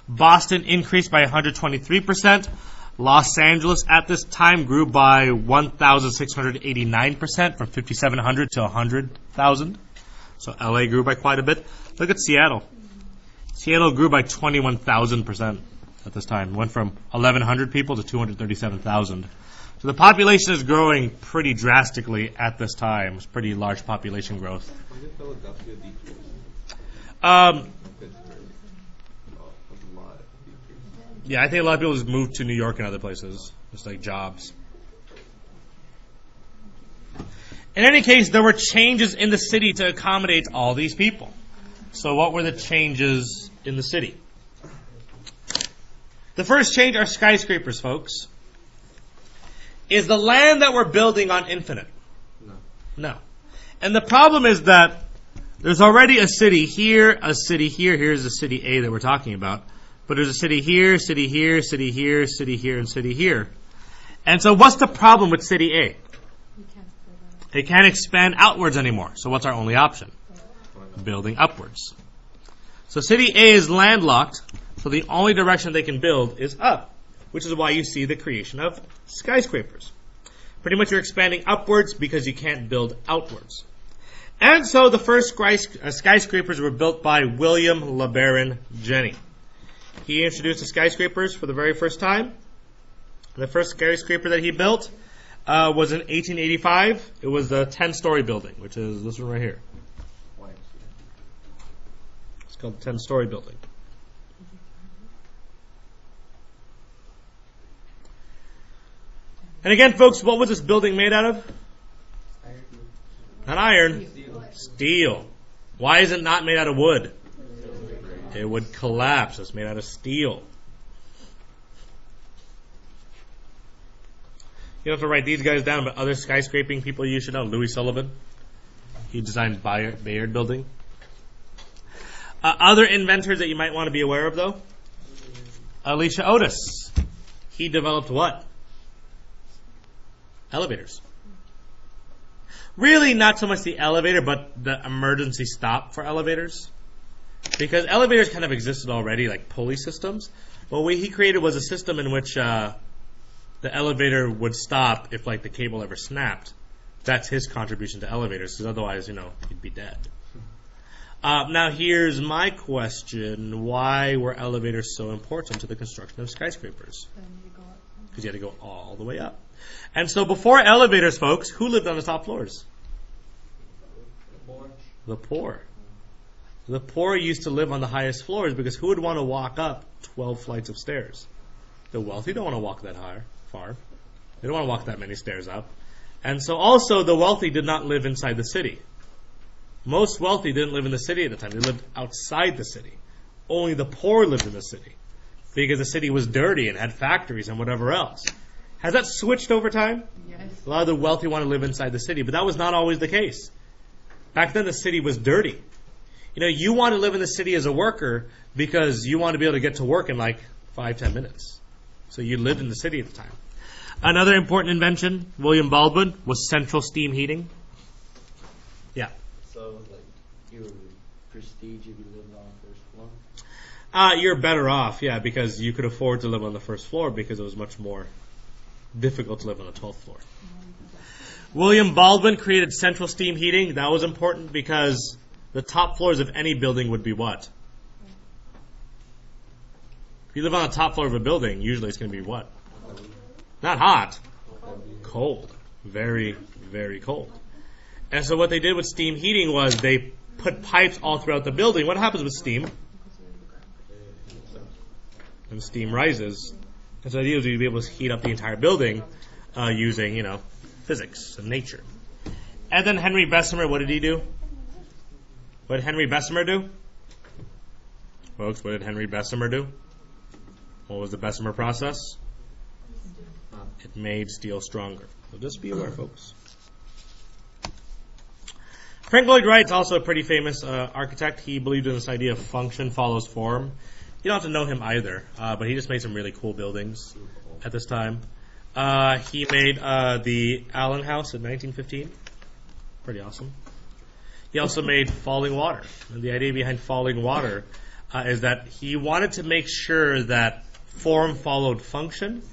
Boston increased by 123%. Los Angeles at this time grew by 1,689%, from 5,700 to 100,000. So LA grew by quite a bit. Look at Seattle. Seattle grew by 21,000% at this time. Went from 1,100 people to 237,000. So the population is growing pretty drastically at this time. It's pretty large population growth. When did Philadelphia decrease? Pittsburgh. A lot decrease. Yeah, I think a lot of people just moved to New York and other places, just like jobs. In any case, there were changes in the city to accommodate all these people. So what were the changes in the city? The first change are skyscrapers, folks. Is the land that we're building on infinite? No. And the problem is that there's already a city here, a city here. Here's the city A that we're talking about. But there's a city here, city here, city here, city here, and city here. And so what's the problem with city A? It can't expand outwards anymore. So what's our only option? Building upwards. So city A is landlocked, so the only direction they can build is up, which is why you see the creation of skyscrapers. Pretty much you're expanding upwards because you can't build outwards. And so the first skyscrapers were built by William LeBaron Jenney. He introduced the skyscrapers for the very first time. The first skyscraper that he built was in 1885. It was a 10-story building, which is this one right here. It's called the 10-story building. And again, folks, what was this building made out of? Not iron. Steel. Why is it not made out of wood? It would collapse. It's made out of steel. You don't have to write these guys down, but other skyscraping people you should know. Louis Sullivan. He designed Bayard Building. Other inventors that you might want to be aware of, though. Elisha Otis. He developed what? Elevators. Really not so much the elevator, but the emergency stop for elevators. Because elevators kind of existed already, like pulley systems. But what he created was a system in which the elevator would stop if like the cable ever snapped. That's his contribution to elevators, because otherwise, he'd be dead. Now here's my question. Why were elevators so important to the construction of skyscrapers? Because you had to go all the way up. And so before elevators, folks, who lived on the top floors? The poor. The poor used to live on the highest floors because who would want to walk up 12 flights of stairs? The wealthy don't want to walk that far. They don't want to walk that many stairs up. And so also the wealthy did not live inside the city. Most wealthy didn't live in the city at the time. They lived outside the city. Only the poor lived in the city because the city was dirty and had factories and whatever else. Has that switched over time? Yes. A lot of the wealthy want to live inside the city, but that was not always the case. Back then the city was dirty. You want to live in the city as a worker because you want to be able to get to work in like 5-10 minutes. So you lived in the city at the time. Another important invention, William Baldwin, was central steam heating. Yeah. So, you were prestige if you lived on the first floor? You're better off, yeah, because you could afford to live on the first floor because it was much more difficult to live on the 12th floor. William Baldwin created central steam heating. That was important because the top floors of any building would be what? If you live on the top floor of a building, usually it's going to be what? Not hot. Cold. Very, very cold. And so what they did with steam heating was they put pipes all throughout the building. What happens with steam? And steam rises. And so the idea was you'd be able to heat up the entire building using, physics and nature. And then Henry Bessemer, what did he do? What did Henry Bessemer do? Folks, what did Henry Bessemer do? What was the Bessemer process? It made steel stronger. So just be aware, folks. Frank Lloyd Wright's also a pretty famous architect. He believed in this idea of function follows form. You don't have to know him either, but he just made some really cool buildings at this time. He made the Allen House in 1915. Pretty awesome. He also made falling water. And the idea behind falling water is that he wanted to make sure that form followed function,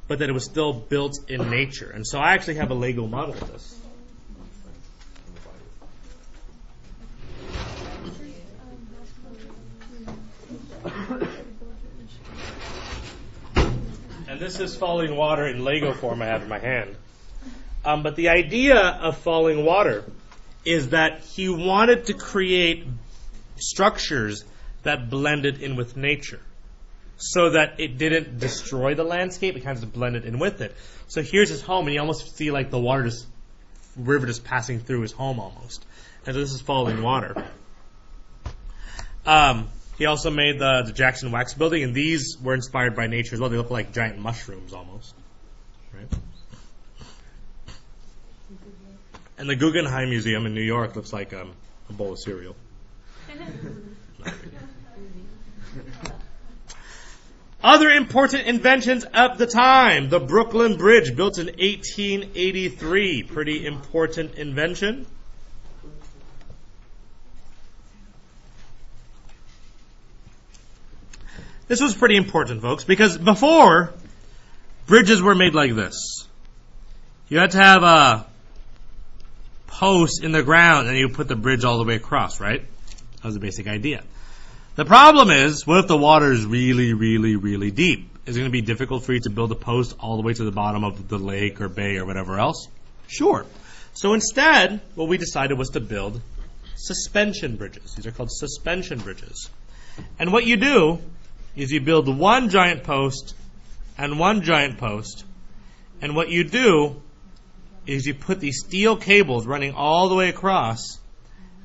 but that it was still built in nature. And so I actually have a Lego model of this. And this is falling water in Lego form I have in my hand. But the idea of falling water is that he wanted to create structures that blended in with nature so that it didn't destroy the landscape, it kind of just blended in with it. So here's his home, and you almost see like the river just passing through his home almost. And so this is falling water. He also made the Jackson Wax building, and these were inspired by nature as well. They look like giant mushrooms almost. Right? And the Guggenheim Museum in New York looks like a bowl of cereal. Other important inventions of the time. The Brooklyn Bridge, built in 1883. Pretty important invention. This was pretty important, folks, because before, bridges were made like this. You had to have a post in the ground and you put the bridge all the way across, right? That was the basic idea. The problem is, what if the water is really, really, really deep? Is it going to be difficult for you to build a post all the way to the bottom of the lake or bay or whatever else? Sure. So instead, what we decided was to build suspension bridges. These are called suspension bridges. And what you do is you build one giant post and one giant post. And what you do is you put these steel cables running all the way across.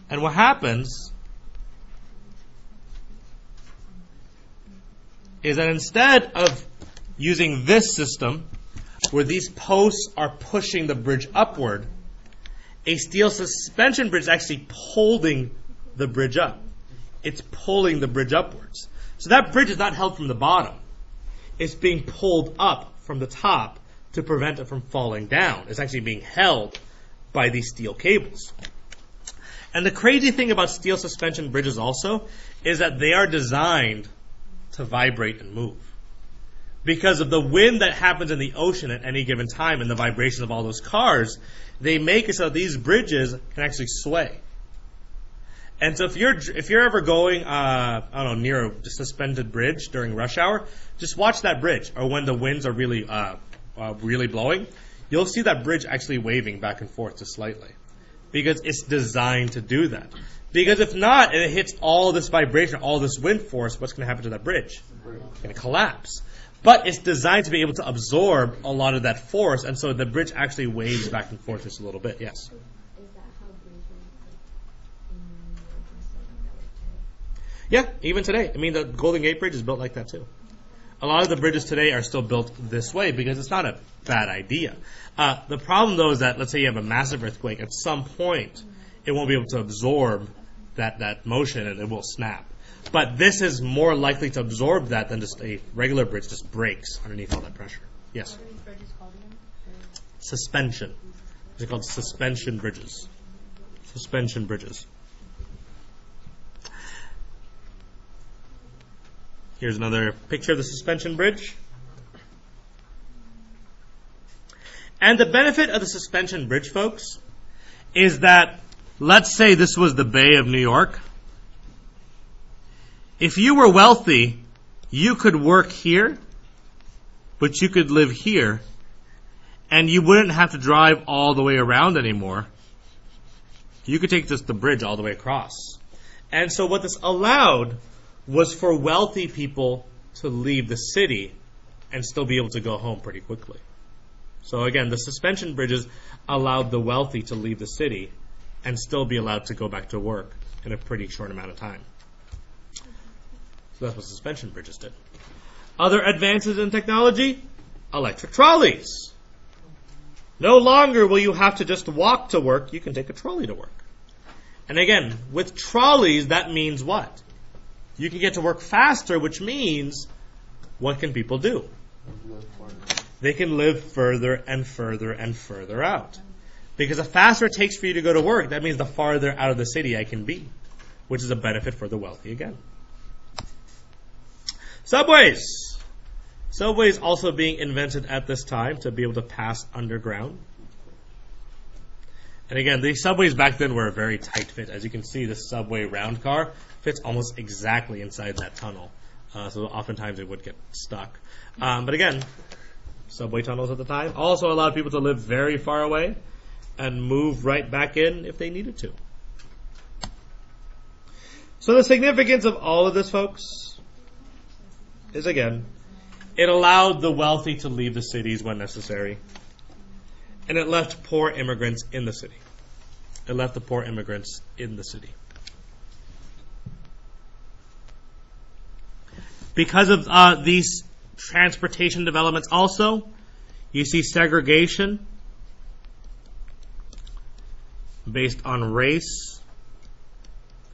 And what happens is that instead of using this system, where these posts are pushing the bridge upward, a steel suspension bridge is actually holding the bridge up. It's pulling the bridge upwards. So that bridge is not held from the bottom. It's being pulled up from the top to prevent it from falling down. It's actually being held by these steel cables. And the crazy thing about steel suspension bridges also is that they are designed to vibrate and move. Because of the wind that happens in the ocean at any given time and the vibration of all those cars, they make it so these bridges can actually sway. And so if you're ever going, near a suspended bridge during rush hour, just watch that bridge. Or when the winds are really blowing, you'll see that bridge actually waving back and forth just slightly, because it's designed to do that. Because if not, and it hits all this vibration, all this wind force, what's going to happen to that bridge? It's going to collapse. But it's designed to be able to absorb a lot of that force, and so the bridge actually waves back and forth just a little bit. Yes? Is that how bridges in New York and stuff like that work today? Yeah, even today. I mean, the Golden Gate Bridge is built like that too. A lot of the bridges today are still built this way because it's not a bad idea. The problem, though, is that let's say you have a massive earthquake. At some point, it won't be able to absorb that motion, and it will snap. But this is more likely to absorb that than just a regular bridge just breaks underneath all that pressure. Yes? What are these bridges called again? Suspension. They're called suspension bridges. Suspension bridges. Here's another picture of the suspension bridge. And the benefit of the suspension bridge, folks, is that, let's say this was the Bay of New York. If you were wealthy, you could work here, but you could live here, and you wouldn't have to drive all the way around anymore. You could take just the bridge all the way across. And so what this allowed was for wealthy people to leave the city and still be able to go home pretty quickly. So again, the suspension bridges allowed the wealthy to leave the city and still be allowed to go back to work in a pretty short amount of time. So that's what suspension bridges did. Other advances in technology? Electric trolleys. No longer will you have to just walk to work. You can take a trolley to work. And again, with trolleys, that means what? You can get to work faster, which means what can people do? They can live further and further and further out. Because the faster it takes for you to go to work, that means the farther out of the city I can be, which is a benefit for the wealthy again. Subways. Subways also being invented at this time to be able to pass underground. And again, the subways back then were a very tight fit. As you can see, this subway round car fits almost exactly inside that tunnel. So oftentimes it would get stuck. But again, subway tunnels at the time also allowed people to live very far away and move right back in if they needed to. So the significance of all of this, folks, is again, it allowed the wealthy to leave the cities when necessary. And it left poor immigrants in the city. It left the poor immigrants in the city. Because of these transportation developments also, you see segregation based on race,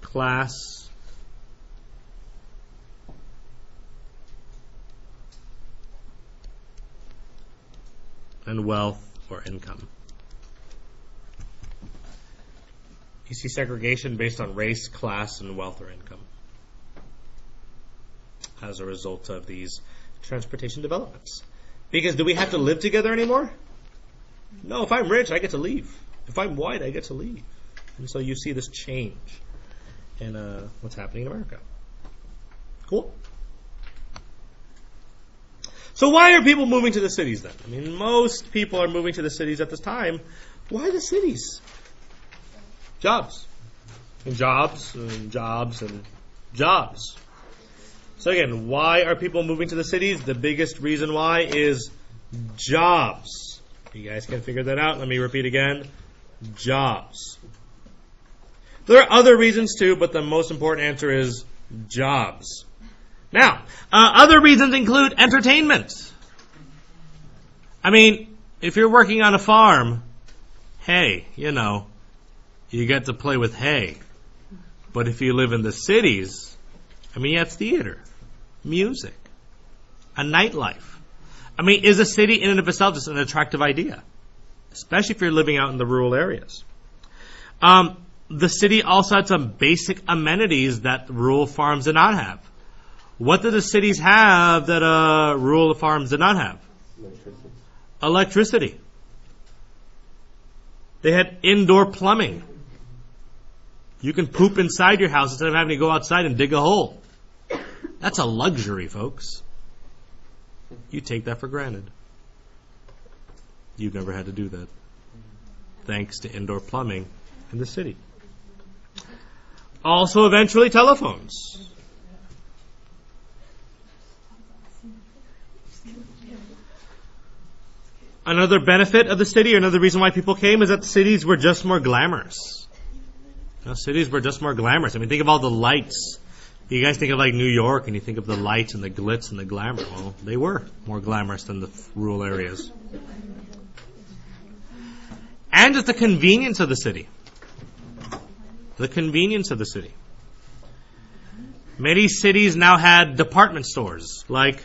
class, and wealth or income. You see segregation based on race, class, and wealth or income as a result of these transportation developments. Because do we have to live together anymore? No, if I'm rich, I get to leave. If I'm white, I get to leave. And so you see this change in what's happening in America. Cool. So why are people moving to the cities then? I mean, most people are moving to the cities at this time. Why the cities? Jobs. And jobs, and jobs, and jobs. So again, why are people moving to the cities? The biggest reason why is jobs. You guys can figure that out. Let me repeat again. Jobs. There are other reasons too, but the most important answer is jobs. Now, other reasons include entertainment. I mean, if you're working on a farm, hey, you get to play with hay. But if you live in the cities, you have theater, music, a nightlife. Is a city in and of itself just an attractive idea? Especially if you're living out in the rural areas. The city also had some basic amenities that rural farms did not have. What did the cities have that rural farms did not have? Electricity. They had indoor plumbing. You can poop inside your house instead of having to go outside and dig a hole. That's a luxury, folks. You take that for granted. You've never had to do that. Thanks to indoor plumbing in the city. Also, eventually, telephones. Another benefit of the city, or another reason why people came, is that the cities were just more glamorous. Cities were just more glamorous. I mean, think of all the lights. You guys think of like New York, and you think of the lights and the glitz and the glamour. Well, they were more glamorous than the rural areas. And it's the convenience of the city. The convenience of the city. Many cities now had department stores, like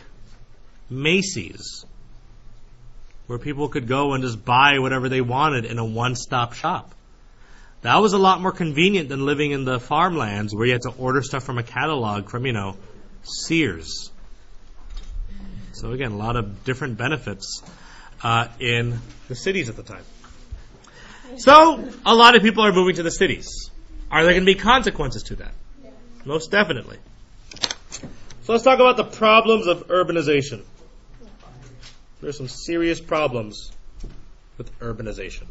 Macy's, where people could go and just buy whatever they wanted in a one-stop shop. That was a lot more convenient than living in the farmlands where you had to order stuff from a catalog from, Sears. So again, a lot of different benefits in the cities at the time. So a lot of people are moving to the cities. Are there going to be consequences to that? Most definitely. So let's talk about the problems of urbanization. There's some serious problems with urbanization.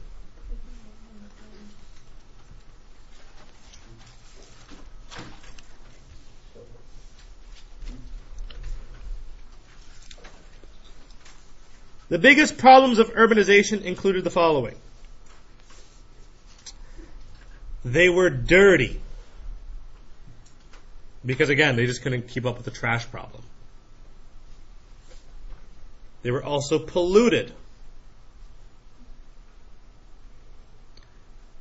The biggest problems of urbanization included the following. They were dirty. Because again, they just couldn't keep up with the trash problem. They were also polluted.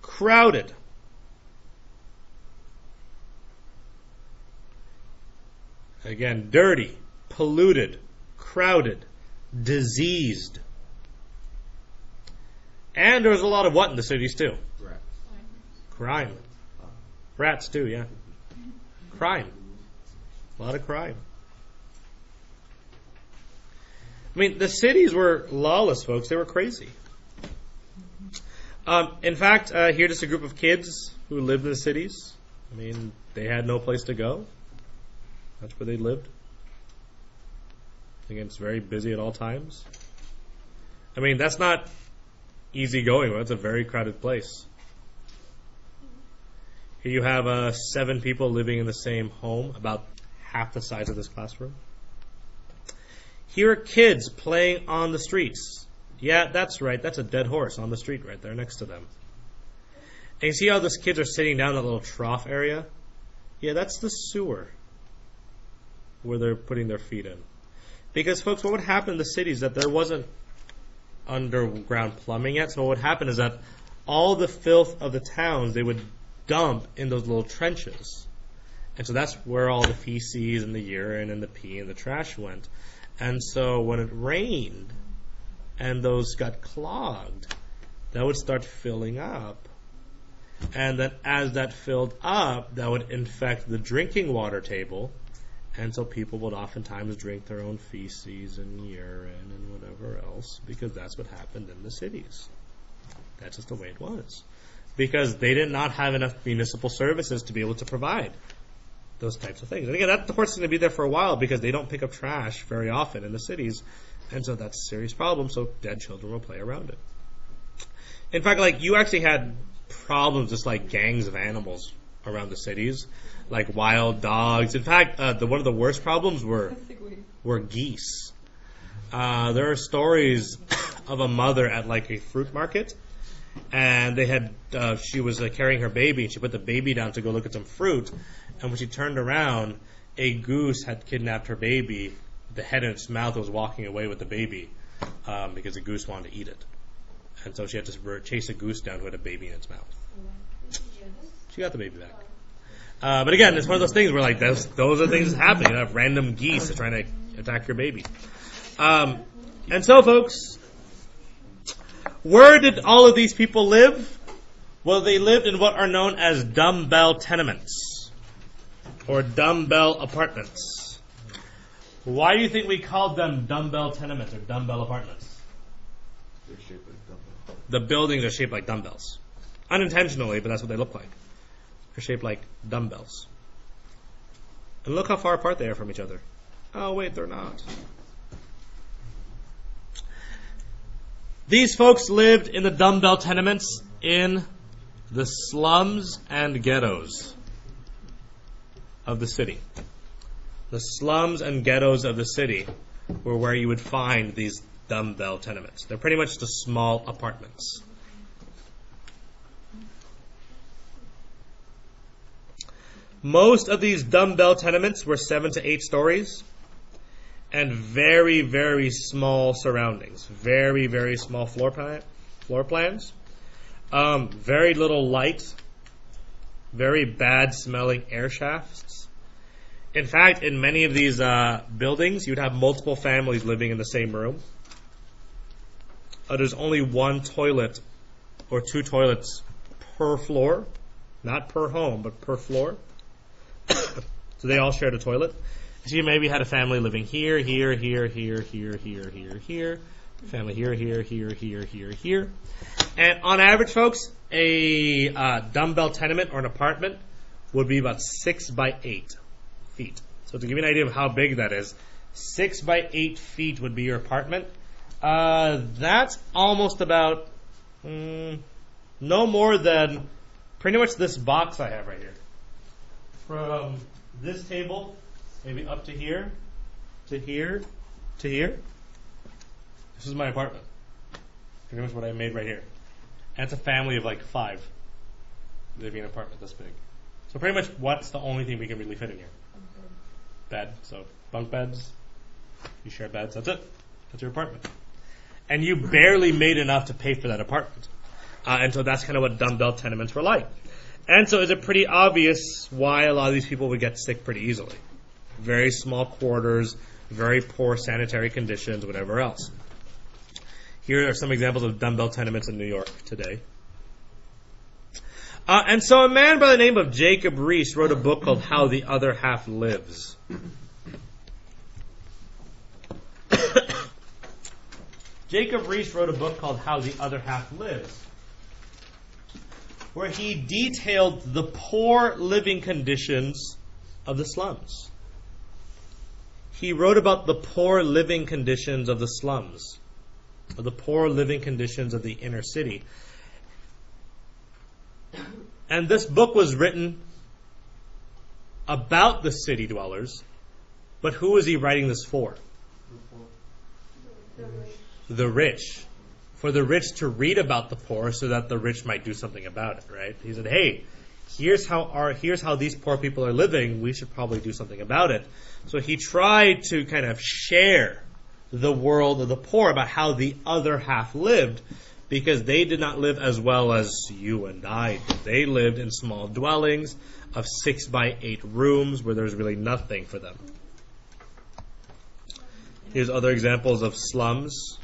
Crowded. Again, dirty, polluted, crowded, diseased. And there was a lot of what in the cities too? Rats. Crime. Rats too, yeah. Crime. A lot of crime. I mean, the cities were lawless, folks. They were crazy. In fact, here just a group of kids who lived in the cities. I mean, they had no place to go. That's where they lived. Again, it's very busy at all times. I mean, that's not easy going. That's a very crowded place. Here you have 7 people living in the same home, about half the size of this classroom. Here are kids playing on the streets. Yeah, that's right. That's a dead horse on the street right there next to them. And you see how those kids are sitting down in that little trough area? Yeah, that's the sewer where they're putting their feet in. Because, folks, what would happen in the cities is that there wasn't underground plumbing yet. So what would happen is that all the filth of the towns, they would dump in those little trenches. And so that's where all the feces and the urine and the pee and the trash went. And so when it rained and those got clogged, that would start filling up. And then as that filled up, that would infect the drinking water table. And so people would oftentimes drink their own feces and urine and whatever else, because that's what happened in the cities. That's just the way it was. Because they did not have enough municipal services to be able to provide those types of things. And again, that horse is going to be there for a while because they don't pick up trash very often in the cities. And so that's a serious problem, so dead children will play around it. In fact, you actually had problems just like gangs of animals around the cities, like wild dogs. In fact, one of the worst problems were geese. There are stories of a mother at a fruit market, and she was carrying her baby, and she put the baby down to go look at some fruit, and when she turned around, a goose had kidnapped her baby. The head in its mouth was walking away with the baby because the goose wanted to eat it. And so she had to chase a goose down who had a baby in its mouth. She got the baby back. But again, it's one of those things where those are things that happen. You have random geese trying to attack your baby. And so, folks, where did all of these people live? Well, they lived in what are known as dumbbell tenements or dumbbell apartments. Why do you think we called them dumbbell tenements or dumbbell apartments? They're shaped like dumbbells. The buildings are shaped like dumbbells. Unintentionally, but that's what they look like. They're shaped like dumbbells. And look how far apart they are from each other. Oh, wait, they're not. These folks lived in the dumbbell tenements in the slums and ghettos of the city. The slums and ghettos of the city were where you would find these dumbbell tenements. They're pretty much just small apartments. Most of these dumbbell tenements were 7 to 8 stories and very, very small surroundings. Very, very small floor plans. Very little light. Very bad smelling air shafts. In fact, in many of these buildings, you'd have multiple families living in the same room. There's only one toilet or 2 toilets per floor. Not per home, but per floor. So they all shared a toilet. So you maybe had a family living here, here, here, here, here, here, here, here. Family here, here, here, here, here, here. And on average, folks, a dumbbell tenement or an apartment would be about 6 by 8 feet. So to give you an idea of how big that is, 6 by 8 feet would be your apartment. That's almost about no more than pretty much this box I have right here. From this table, maybe up to here, to here, to here. This is my apartment. Pretty much what I made right here. And it's a family of like 5 living in an apartment this big. So pretty much what's the only thing we can really fit in here? Bed. So bunk beds. You share beds. That's it. That's your apartment. And you barely made enough to pay for that apartment. And so that's kind of what dumbbell tenements were like. And so is it pretty obvious why a lot of these people would get sick pretty easily? Very small quarters, very poor sanitary conditions, whatever else. Here are some examples of dumbbell tenements in New York today. And so a man by the name of Jacob Riis wrote a book called How the Other Half Lives. Jacob Riis wrote a book called How the Other Half Lives, where he detailed the poor living conditions of the slums. He wrote about the poor living conditions of the slums, or the poor living conditions of the inner city. And this book was written about the city dwellers, but who is he writing this for? The rich. For the rich to read about the poor so that the rich might do something about it, right? He said, hey, here's how these poor people are living. We should probably do something about it. So he tried to kind of share the world of the poor about how the other half lived, because they did not live as well as you and I did. They lived in small dwellings of 6 by 8 rooms where there's really nothing for them. Here's other examples of slums.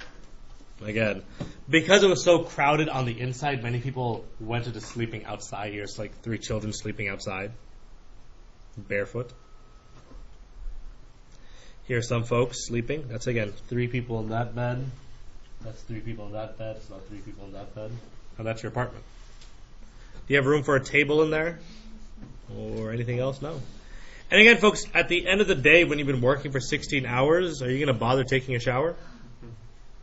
Again, because it was so crowded on the inside, many people went into sleeping outside. Here's like 3 children sleeping outside, barefoot. Here's some folks sleeping. That's, again, 3 people in that bed. That's 3 people in that bed. It's about 3 people in that bed. And that's your apartment. Do you have room for a table in there? Or anything else? No. And again, folks, at the end of the day, when you've been working for 16 hours, are you going to bother taking a shower?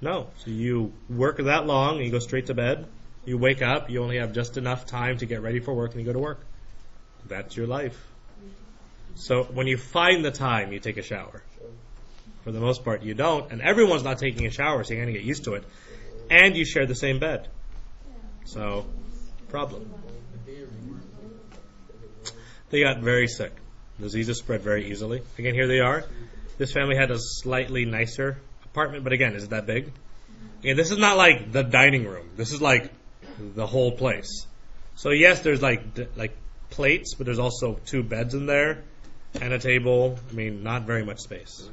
No. So you work that long and you go straight to bed. You wake up, you only have just enough time to get ready for work and you go to work. That's your life. So when you find the time, you take a shower. For the most part, you don't. And everyone's not taking a shower, so you're going to get used to it. And you share the same bed. So, problem. They got very sick. Diseases spread very easily. Again, here they are. This family had a slightly nicer apartment, but again, is it that big? Again, this is not like the dining room. This is like the whole place. So yes, there's like plates, but there's also 2 beds in there and a table. I mean, not very much space.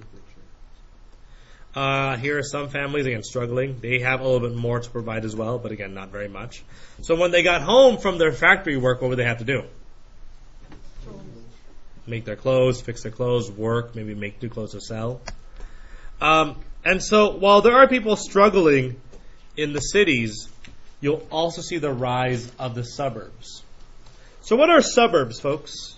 Here are some families, again, struggling. They have a little bit more to provide as well, but again, not very much. So when they got home from their factory work, what would they have to do? Make their clothes, fix their clothes, work, maybe make new clothes to sell. And so while there are people struggling in the cities, you'll also see the rise of the suburbs. So what are suburbs, folks?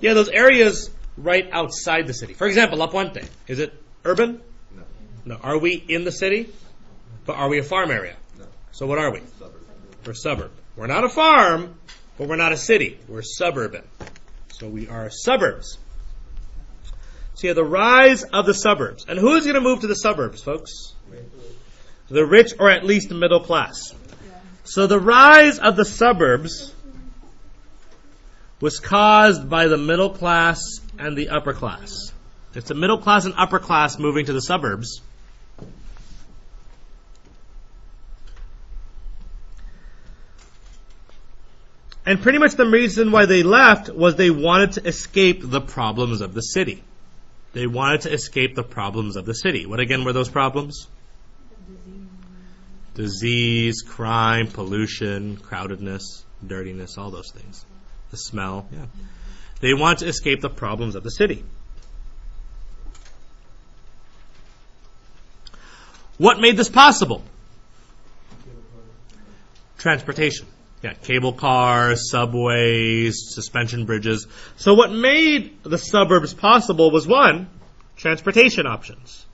Yeah, those areas right outside the city. For example, La Puente. Is it urban? No. Are we in the city? But are we a farm area? No. So what are we? Suburb. We're suburb. We're not a farm, but we're not a city. We're suburban. So we are suburbs. So you have the rise of the suburbs. And who's going to move to the suburbs, folks? The rich, or at least the middle class. So the rise of the suburbs was caused by the middle class and the upper class. It's the middle class and upper class moving to the suburbs. And pretty much the reason why they left was they wanted to escape the problems of the city. They wanted to escape the problems of the city. What again were those problems? Disease, crime, pollution, crowdedness, dirtiness, all those things. The smell, yeah. They want to escape the problems of the city. What made this possible? Transportation. Yeah, cable cars, subways, suspension bridges. So what made the suburbs possible was, one, transportation options.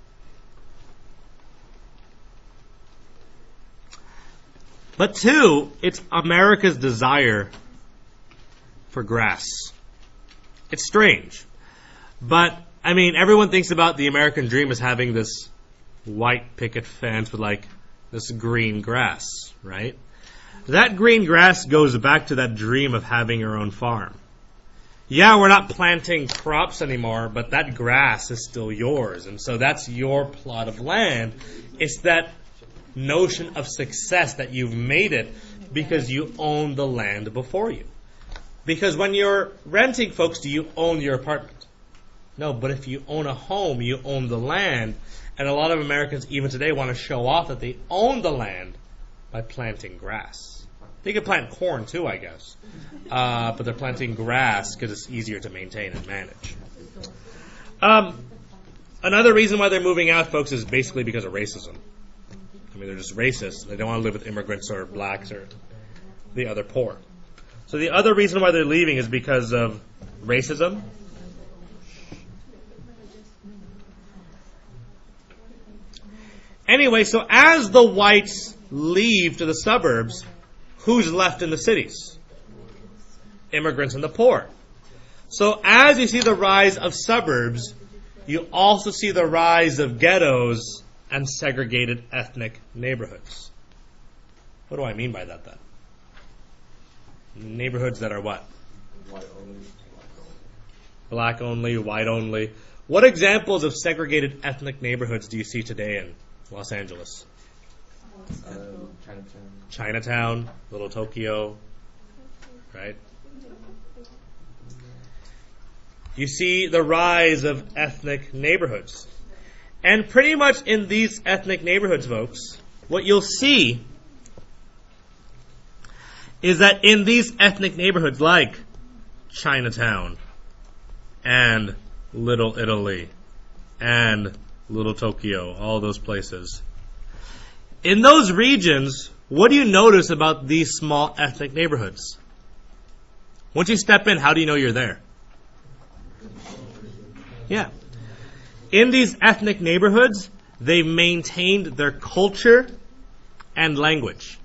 But two, it's America's desire for grass. It's strange. But, I mean, everyone thinks about the American dream as having this white picket fence with, like, this green grass, right? That green grass goes back to that dream of having your own farm. Yeah, we're not planting crops anymore, but that grass is still yours. And so that's your plot of land. It's that notion of success that you've made it because you own the land before you. Because when you're renting, folks, do you own your apartment? No, but if you own a home, you own the land. And a lot of Americans, even today, want to show off that they own the land by planting grass. They could plant corn too, I guess. But they're planting grass because it's easier to maintain and manage. Another reason why they're moving out, folks, is basically because of racism. I mean, they're just racist. They don't want to live with immigrants or blacks or the other poor. So the other reason why they're leaving is because of racism. Anyway, so as the whites leave to the suburbs, who's left in the cities? Immigrants and the poor. So as you see the rise of suburbs, you also see the rise of ghettos and segregated ethnic neighborhoods. What do I mean by that then? Neighborhoods that are what? White only. Black only, white only. What examples of segregated ethnic neighborhoods do you see today in Los Angeles? Chinatown, Little Tokyo, right? You see the rise of ethnic neighborhoods. And pretty much in these ethnic neighborhoods, folks, what you'll see is that in these ethnic neighborhoods like Chinatown and Little Italy and Little Tokyo, all those places, in those regions, what do you notice about these small ethnic neighborhoods? Once you step in, how do you know you're there? Yeah. In these ethnic neighborhoods, they've maintained their culture and language.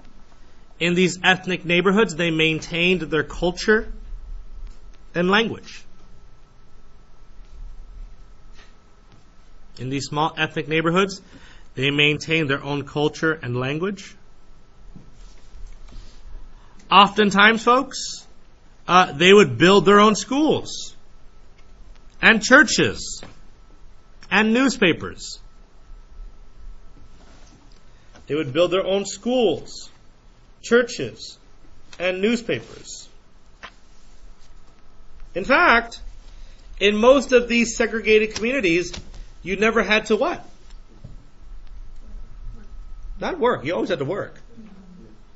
In these ethnic neighborhoods, they maintained their culture and language. In these small ethnic neighborhoods, they maintained their own culture and language. Oftentimes, folks, they would build their own schools and churches and newspapers. They would build their own schools, churches, and newspapers. In fact, in most of these segregated communities, you never had to what? Not work. You always had to work.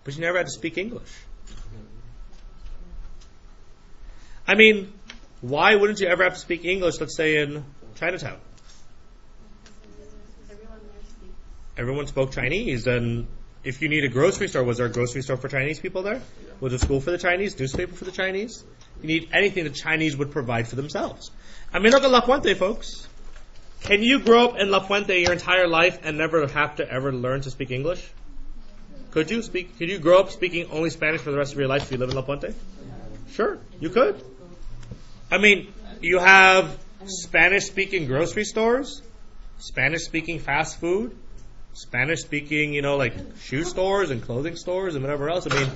But you never had to speak English. I mean, why wouldn't you ever have to speak English, let's say, in Chinatown? Everyone spoke Chinese, and if you need a grocery store, was there a grocery store for Chinese people there? Was there a school for the Chinese, newspaper for the Chinese? You need anything the Chinese would provide for themselves. I mean, look at La Fuente, folks. Can you grow up in La Fuente your entire life and never have to ever learn to speak English? Could you grow up speaking only Spanish for the rest of your life if you live in La Fuente? Sure, you could. I mean, you have Spanish-speaking grocery stores, Spanish-speaking fast food, Spanish-speaking, like shoe stores and clothing stores and whatever else. I mean,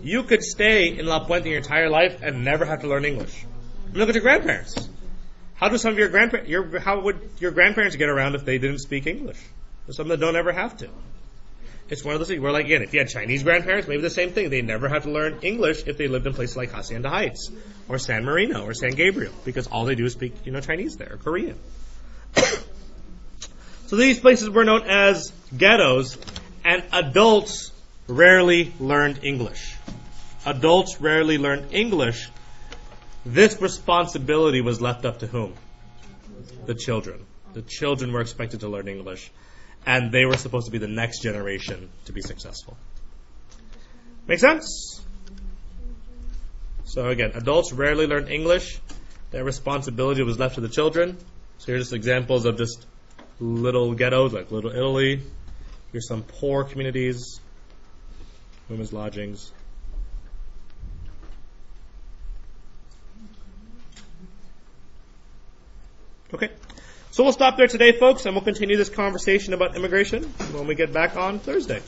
you could stay in La Puente your entire life and never have to learn English. Look at your grandparents. How do some of your grandparents? How would your grandparents get around if they didn't speak English? There's some that don't ever have to. It's one of those things where, like, again, if you had Chinese grandparents, maybe the same thing. They never have to learn English if they lived in places like Hacienda Heights or San Marino or San Gabriel, because all they do is speak, Chinese there or Korean. So these places were known as ghettos, and adults rarely learned English. Adults rarely learned English. This responsibility was left up to whom? The children. The children were expected to learn English, and they were supposed to be the next generation to be successful. Make sense? So again, adults rarely learned English. Their responsibility was left to the children. So here's just examples of just little ghettos, like Little Italy. Here's some poor communities, women's lodgings. Okay. So we'll stop there today, folks, and we'll continue this conversation about immigration when we get back on Thursday.